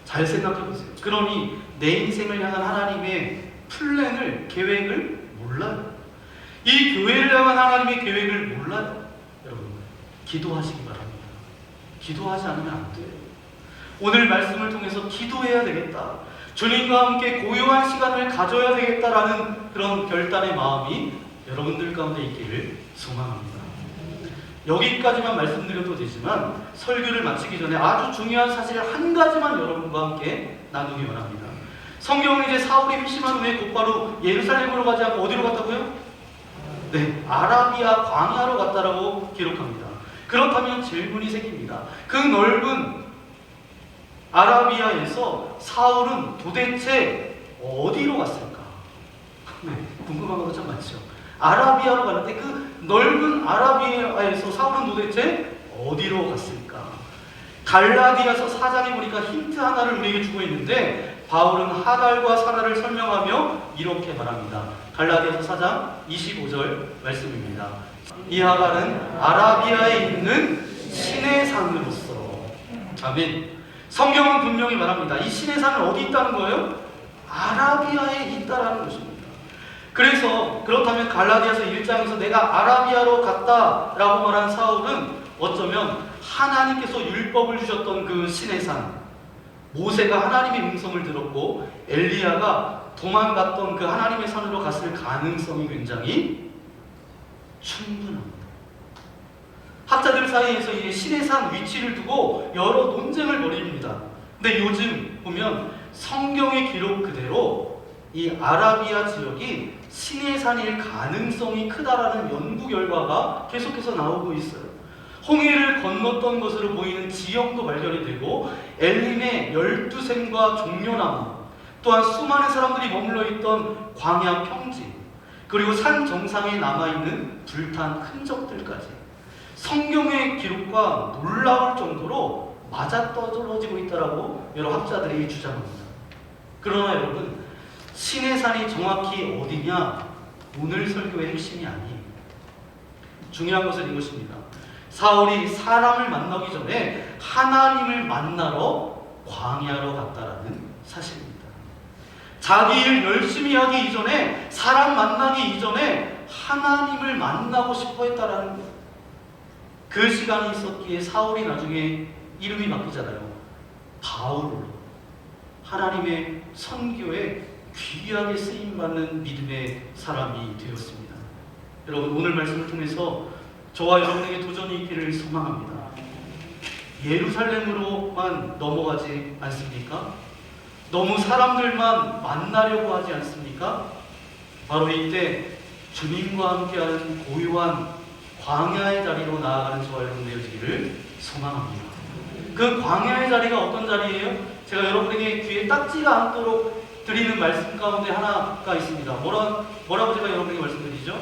Speaker 3: 잘 생각해보세요. 그러니 내 인생을 향한 하나님의 플랜을, 계획을 몰라요. 이 교회를 향한 하나님의 계획을 몰라요. 여러분, 기도하시기 바랍니다. 기도하지 않으면 안 돼요. 오늘 말씀을 통해서 기도해야 되겠다. 주님과 함께 고요한 시간을 가져야 되겠다라는 그런 결단의 마음이 여러분들 가운데 있기를 소망합니다. 여기까지만 말씀드려도 되지만 설교를 마치기 전에 아주 중요한 사실 한 가지만 여러분과 함께 나누기 원합니다. 성경은 이제 사울이 회심한 후에 곧바로 예루살렘으로 가지 않고 어디로 갔다고요? 네, 아라비아 광야로 갔다라고 기록합니다. 그렇다면 질문이 생깁니다. 그 넓은 아라비아에서 사울은 도대체 어디로 갔을까? 네, 궁금한 것도 참 많죠. 아라비아로 가는데 그 넓은 아라비아에서 사울은 도대체 어디로 갔을까? 갈라디아서 4장에 보니까 힌트 하나를 우리에게 주고 있는데 바울은 하갈과 사라를 설명하며 이렇게 말합니다. 갈라디아서 4장 25절 말씀입니다. 이 하갈은 아라비아에 있는 신의 산으로서. 아멘. 성경은 분명히 말합니다. 이 신의 산은 어디 있다는 거예요? 아라비아에 있다라는 것입니다. 그래서 그렇다면 갈라디아서 1장에서 내가 아라비아로 갔다라고 말한 사울은 어쩌면 하나님께서 율법을 주셨던 그 신의 산, 모세가 하나님의 음성을 들었고 엘리야가 도망갔던 그 하나님의 산으로 갔을 가능성이 굉장히 충분합니다. 학자들 사이에서 이 신의 산 위치를 두고 여러 논쟁을 벌입니다. 근데 요즘 보면 성경의 기록 그대로 이 아라비아 지역이 신의 산일 가능성이 크다라는 연구 결과가 계속해서 나오고 있어요. 홍해를 건넜던 것으로 보이는 지역도 발견이 되고 엘림의 12샘과 종려나무, 또한 수많은 사람들이 머물러 있던 광야 평지, 그리고 산 정상에 남아있는 불탄 흔적들까지 성경의 기록과 놀라울 정도로 맞아떨어지고 있다고 여러 학자들이 주장합니다. 그러나 여러분, 신의 산이 정확히 어디냐? 오늘 설교의 핵심이 아니에요. 중요한 것은 이것입니다. 사울이 사람을 만나기 전에 하나님을 만나러 광야로 갔다라는 사실입니다. 자기 일 열심히 하기 이전에, 사람 만나기 이전에 하나님을 만나고 싶어 했다라는 것. 그 시간이 있었기에 사울이 나중에 이름이 바뀌잖아요. 바울로. 하나님의 선교에 귀하게 쓰임받는 믿음의 사람이 되었습니다. 여러분, 오늘 말씀을 통해서 저와 여러분에게 도전이 있기를 소망합니다. 예루살렘으로만 넘어가지 않습니까? 너무 사람들만 만나려고 하지 않습니까? 바로 이때 주님과 함께하는 고요한 광야의 자리로 나아가는 저와 여러분 되어지기를 소망합니다. 그 광야의 자리가 어떤 자리예요? 제가 여러분에게 귀에 딱지가 않도록 드리는 말씀 가운데 하나가 있습니다. 뭐라고 제가 여러분에게 말씀드리죠?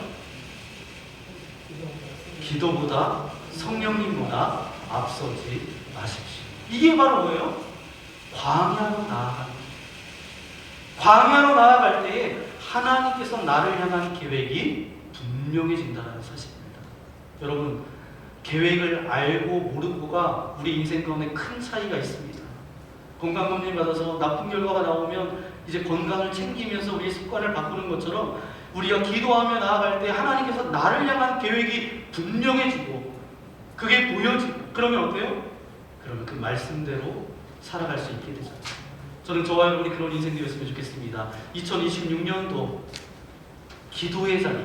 Speaker 3: 기도보다 성령님보다 앞서지 마십시오. 이게 바로 뭐예요? 광야로 나아가는 거예요. 광야로 나아갈 때에 하나님께서 나를 향한 계획이 분명해진다는 사실입니다. 여러분, 계획을 알고 모르고가 우리 인생 가운데 큰 차이가 있습니다. 건강검진 받아서 나쁜 결과가 나오면 이제 건강을 챙기면서 우리의 습관을 바꾸는 것처럼 우리가 기도하며 나아갈 때 하나님께서 나를 향한 계획이 분명해지고 그게 보여지고, 그러면 어때요? 그러면 그 말씀대로 살아갈 수 있게 되죠. 저는 저와 여러분이 그런 인생 되었으면 좋겠습니다. 2026년도 기도의 자리,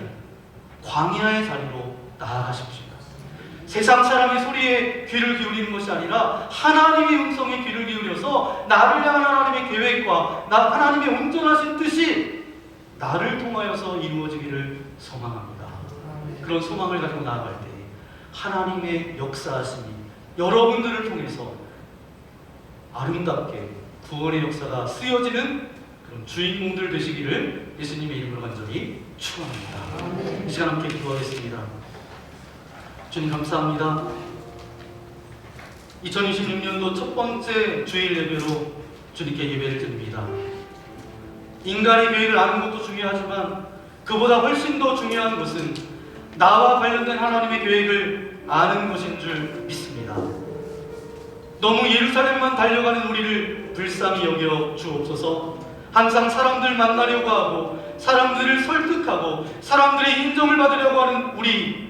Speaker 3: 광야의 자리로 나아가십시오. 세상 사람의 소리에 귀를 기울이는 것이 아니라 하나님의 음성에 귀를 기울여서 나를 향한 하나님의 계획과 하나님의 온전하신 뜻이 나를 통하여서 이루어지기를 소망합니다. 그런 소망을 가지고 나아갈 때 하나님의 역사하심이 여러분들을 통해서 아름답게 구원의 역사가 쓰여지는 그런 주인공들 되시기를 예수님의 이름으로 간절히 축원합니다. 이 시간 함께 기도하겠습니다. 주님 감사합니다. 2026년도 첫 번째 주일 예배로 주님께 예배를 드립니다. 인간의 계획을 아는 것도 중요하지만 그보다 훨씬 더 중요한 것은 나와 관련된 하나님의 계획을 아는 것인 줄 믿습니다. 너무 예루살렘만 달려가는 우리를 불쌍히 여겨 주옵소서. 항상 사람들 만나려고 하고 사람들을 설득하고 사람들의 인정을 받으려고 하는 우리,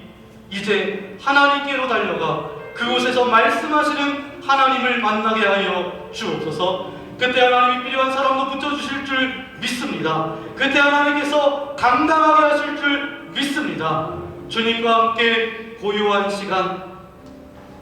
Speaker 3: 이제 하나님께로 달려가 그곳에서 말씀하시는 하나님을 만나게 하여 주옵소서. 그때 하나님이 필요한 사람도 붙여주실 줄 믿습니다. 그때 하나님께서 당당하게 하실 줄 믿습니다. 주님과 함께 고요한 시간,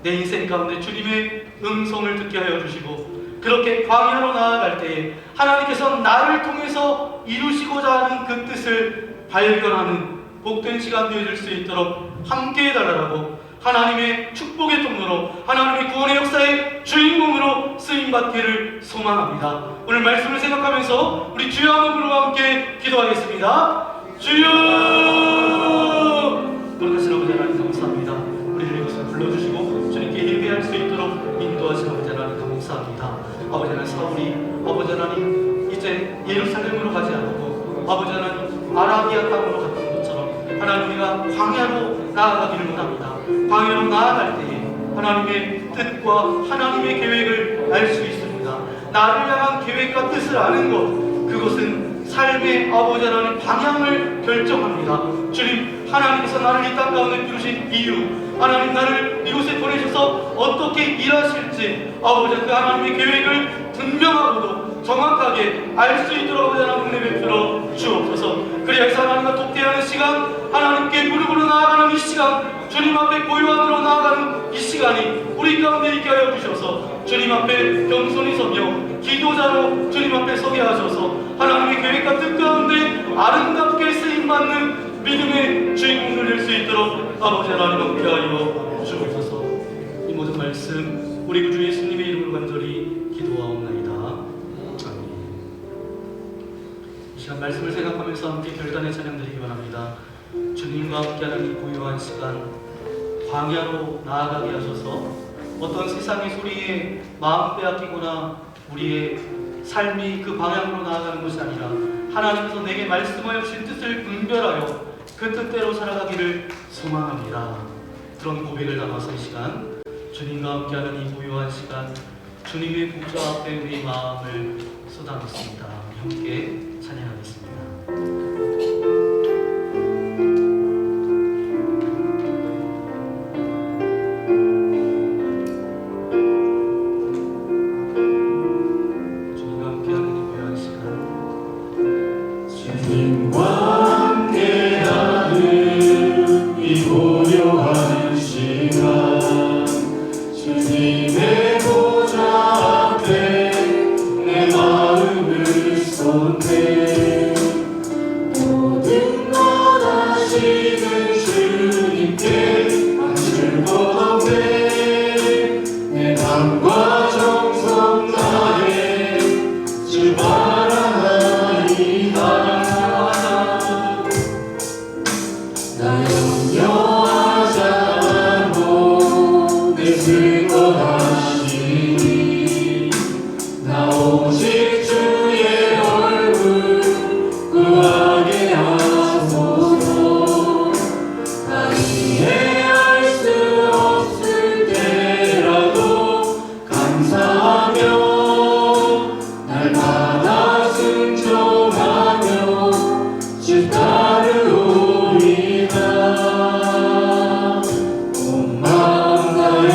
Speaker 3: 내 인생 가운데 주님의 음성을 듣게 하여 주시고 그렇게 광야로 나아갈 때에 하나님께서 나를 통해서 이루시고자 하는 그 뜻을 발견하는 복된 시간 되어질 수 있도록 함께 해달라고, 하나님의 축복의 통로로 하나님의 구원의 역사의 주인공으로 쓰임받기를 소망합니다. 오늘 말씀을 생각하면서 우리 주여 한번 부르와 함께 기도하겠습니다. 주여! 돌아가신 아버지 하나님 감사합니다. 우리를 이곳에 불러주시고 주님께 예배할 수 있도록 인도하신 아버지 하나님 감사합니다. 아버지 하나님, 사울이 아버지 하나님 이제 예루살렘으로 가지 않고 아버지 하나님 아라비아 땅으로 갔던 것처럼 하나님 우리가 광야로 나아가기를 원합니다. 광야로 나아갈 때에 하나님의 뜻과 하나님의 계획을 알 수 있습니다. 나를 향한 계획과 뜻을 아는 것, 그것은 삶의 아버지 하나님 방향을 결정합니다. 주님, 하나님께서 나를 이 땅 가운데 부르신 이유, 하나님 나를 이곳에 보내셔서 어떻게 일하실지 아버지 그 하나님의 계획을 분명하고도 정확하게 알 수 있도록 아버지 하나님 은혜 베풀어 주옵소서. 그리하여서 하나님과 독대하는 시간, 하나님께 무릎으로 나아가는 이 시간, 주님 앞에 고요함으로 나아가는 이 시간이 우리 가운데 있게 하여 주셔서 주님 앞에 겸손히 서며 기도자로 주님 앞에 서게 하셔서 하나님의 계획과 뜻 가운데 아름답게 쓰임받는 믿음의 주인공들 될 수 있도록 아버지 하나님 함께 하여 주옵소서. 이 모든 말씀 우리 구주 예수님의 이름으로 간절히 기도하옵나이다. 아멘. 이 시간 말씀을 생각하면서 함께 별단의 찬양 드리기 바랍니다. 주님과 함께하는 이 고요한 시간, 광야로 나아가게 하셔서 어떤 세상의 소리에 마음 빼앗기거나 우리의 삶이 그 방향으로 나아가는 것이 아니라 하나님께서 내게 말씀하여 주신 뜻을 분별하여 그 뜻대로 살아가기를 소망합니다. 그런 고백을 담아서 이 시간 주님과 함께하는 이 고요한 시간 주님의 보좌 앞에 우리 마음을 쏟아놓습니다. 함께 찬양하겠습니다. 주님과 함께하는 이 고요한 시간
Speaker 2: 주님과 함께하는 이 고요한 시간 주님의 보좌 앞에 내 마음을 쏟네 모든 것 아시는 주님께 바칠 것 없네 내 맘과 정성 다해 주 바라나이다 나 염려하지 않고 내 슬퍼 하시니 나 오직 주의 얼굴 구하게 하소서 나 이해할 수 없을 때라도 감사하며 날마다 순종하며 주 따르오리다 온 마음 다해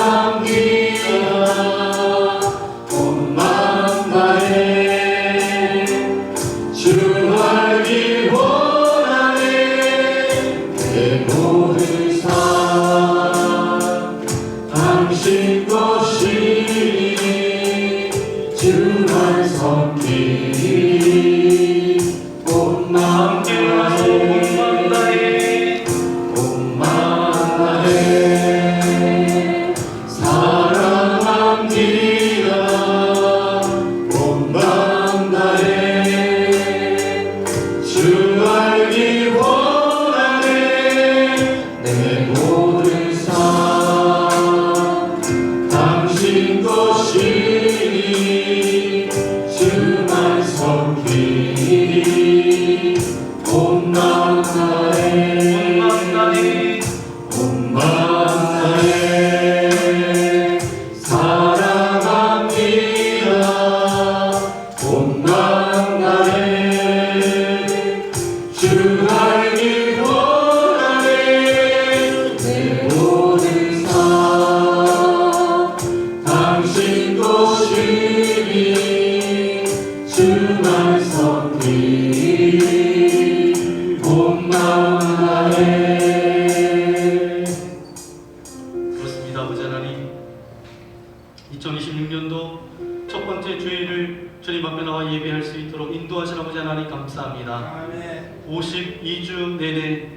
Speaker 2: 사랑합니다 온 마음 다해 주 알기 원하네 내 모든 삶 당신 것이니 주만 섬기리 온 마음 다해 온 마음 다해 사랑합니다 온 마음 다해 주 알기 원하네 내 모든 삶 당신 것이니 주만 섬기리 온 마음 다해 온 마음 다해 사랑합니다 온 마음 다해 주 알기 원하네 내 모든 삶 당신 것이니 주만 섬기리 온 마음 다해
Speaker 3: 그렇습니다. 아버지 하나님 2026년도 첫 번째 주일을 주님 앞에 나와 예배할 수 있도록 인도하신 아버지 하나님 감사합니다. 52주 내내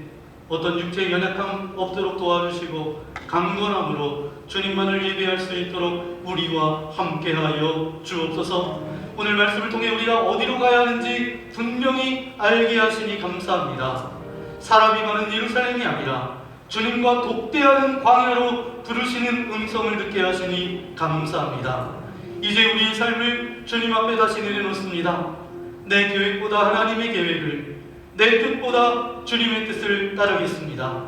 Speaker 3: 어떤 육체의 연약함 없도록 도와주시고 강건함으로 주님만을 예배할 수 있도록 우리와 함께하여 주옵소서. 오늘 말씀을 통해 우리가 어디로 가야 하는지 분명히 알게 하시니 감사합니다. 사람이 많은 예루살렘이 아니라 주님과 독대하는 광야로 부르시는 음성을 듣게 하시니 감사합니다. 이제 우리의 삶을 주님 앞에 다시 내려놓습니다. 내 계획보다 하나님의 계획을, 내 뜻보다 주님의 뜻을 따르겠습니다.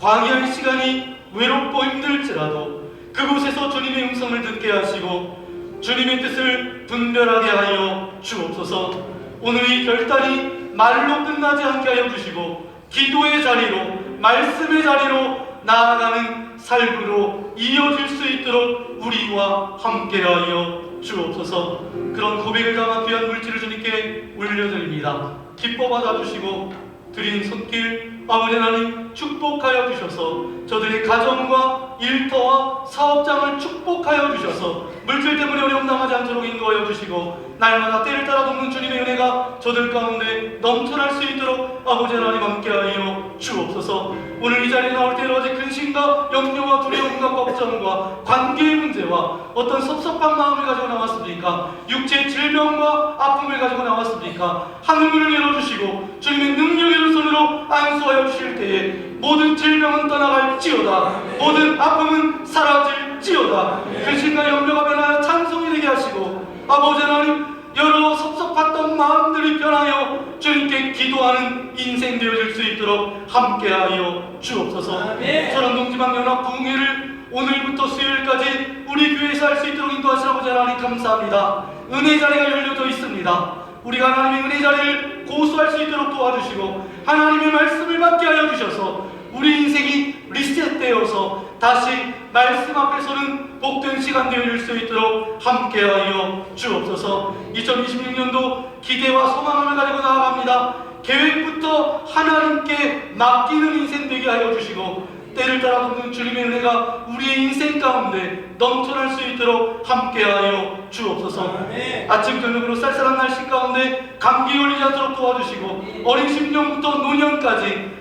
Speaker 3: 광야의 시간이 외롭고 힘들지라도 그곳에서 주님의 음성을 듣게 하시고 주님의 뜻을 분별하게 하여 주옵소서. 오늘 이 결단이 말로 끝나지 않게 하여 주시고 기도의 자리로, 말씀의 자리로 나아가는 삶으로 이어질 수 있도록 우리와 함께하여 주옵소서. 그런 고백을 담아 귀한 물질을 주님께 올려드립니다. 기뻐 받아주시고 드린 손길 아버지 하나님 축복하여 주셔서 저들의 가정과 일터와 사업장을 축복하여 주셔서 물질 때문에 어려움 당하지 않도록 인도하여 주시고 날마다 때를 따라 돕는 주님의 은혜가 저들 가운데 넘쳐날 수 있도록 아버지 하나님 함께하여 주옵소서. 오늘 이 자리에 나올 때 여러 가지 근심과 염려와 두려움과 걱정과 관계의 문제와 어떤 섭섭한 마음을 가지고 나왔습니까? 육체의 질병과 아픔을 가지고 나왔습니까? 하늘문을 열어주시고 주님의 능력 있는 손으로 안수하여 주실 때에 모든 질병은 떠나갈지어다, 모든 아픔은 사라질지어다, 근심과 염려가 변하여 찬송이 되게 하시고 아버지 하나님 여러 섭섭한 고통받던 마음들이 변하여 주님께 기도하는 인생 되어질 수 있도록 함께하여 주옵소서. 서른동지방연합 부흥회를 오늘부터 수요일까지 우리 교회에서 할 수 있도록 인도하시라고 하나님 감사합니다. 은혜 자리가 열려져 있습니다. 우리가 하나님의 은혜 자리를 고수할 수 있도록 도와주시고 하나님의 말씀을 받게 하여 주셔서 우리 인생이 리셋되어서 다시 말씀 앞에서는 복된 시간 되어질 수 있도록 함께하여 주옵소서. 2026년도 기대와 소망을 가지고 나아갑니다. 계획부터 하나님께 맡기는 인생 되게 하여 주시고 때를 따라 돕는 주님의 은혜가 우리의 인생 가운데 넘쳐날 수 있도록 함께하여 주옵소서. 아침 저녁으로 쌀쌀한 날씨 가운데 감기 걸리지 않도록 도와주시고 어린 심령부터 노년까지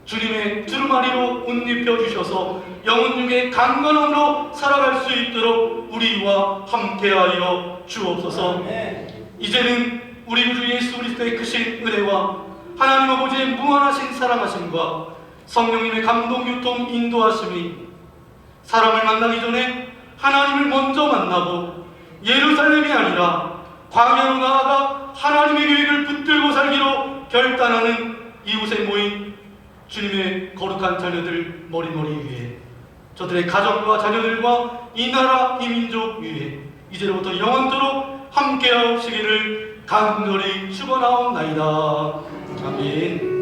Speaker 3: 주님의 두루마리로 옷 입혀주셔서 영혼 중에 강건함으로 살아갈 수 있도록 우리와 함께하여 주옵소서. 이제는 우리 주 예수 그리스도의 크신 은혜와 하나님 아버지의 무한하신 사랑하심과 성령님의 감동, 유통, 인도하심이 사람을 만나기 전에 하나님을 먼저 만나고 예루살렘이 아니라 광야로 나아가 하나님의 계획을 붙들고 살기로 결단하는 이곳에 모인 주님의 거룩한 자녀들 머리머리 위에 저들의 가정과 자녀들과 이 나라 이 민족 위에 이제로부터 영원토록 함께하시기를 간절히 축원하옵나이다. 아멘.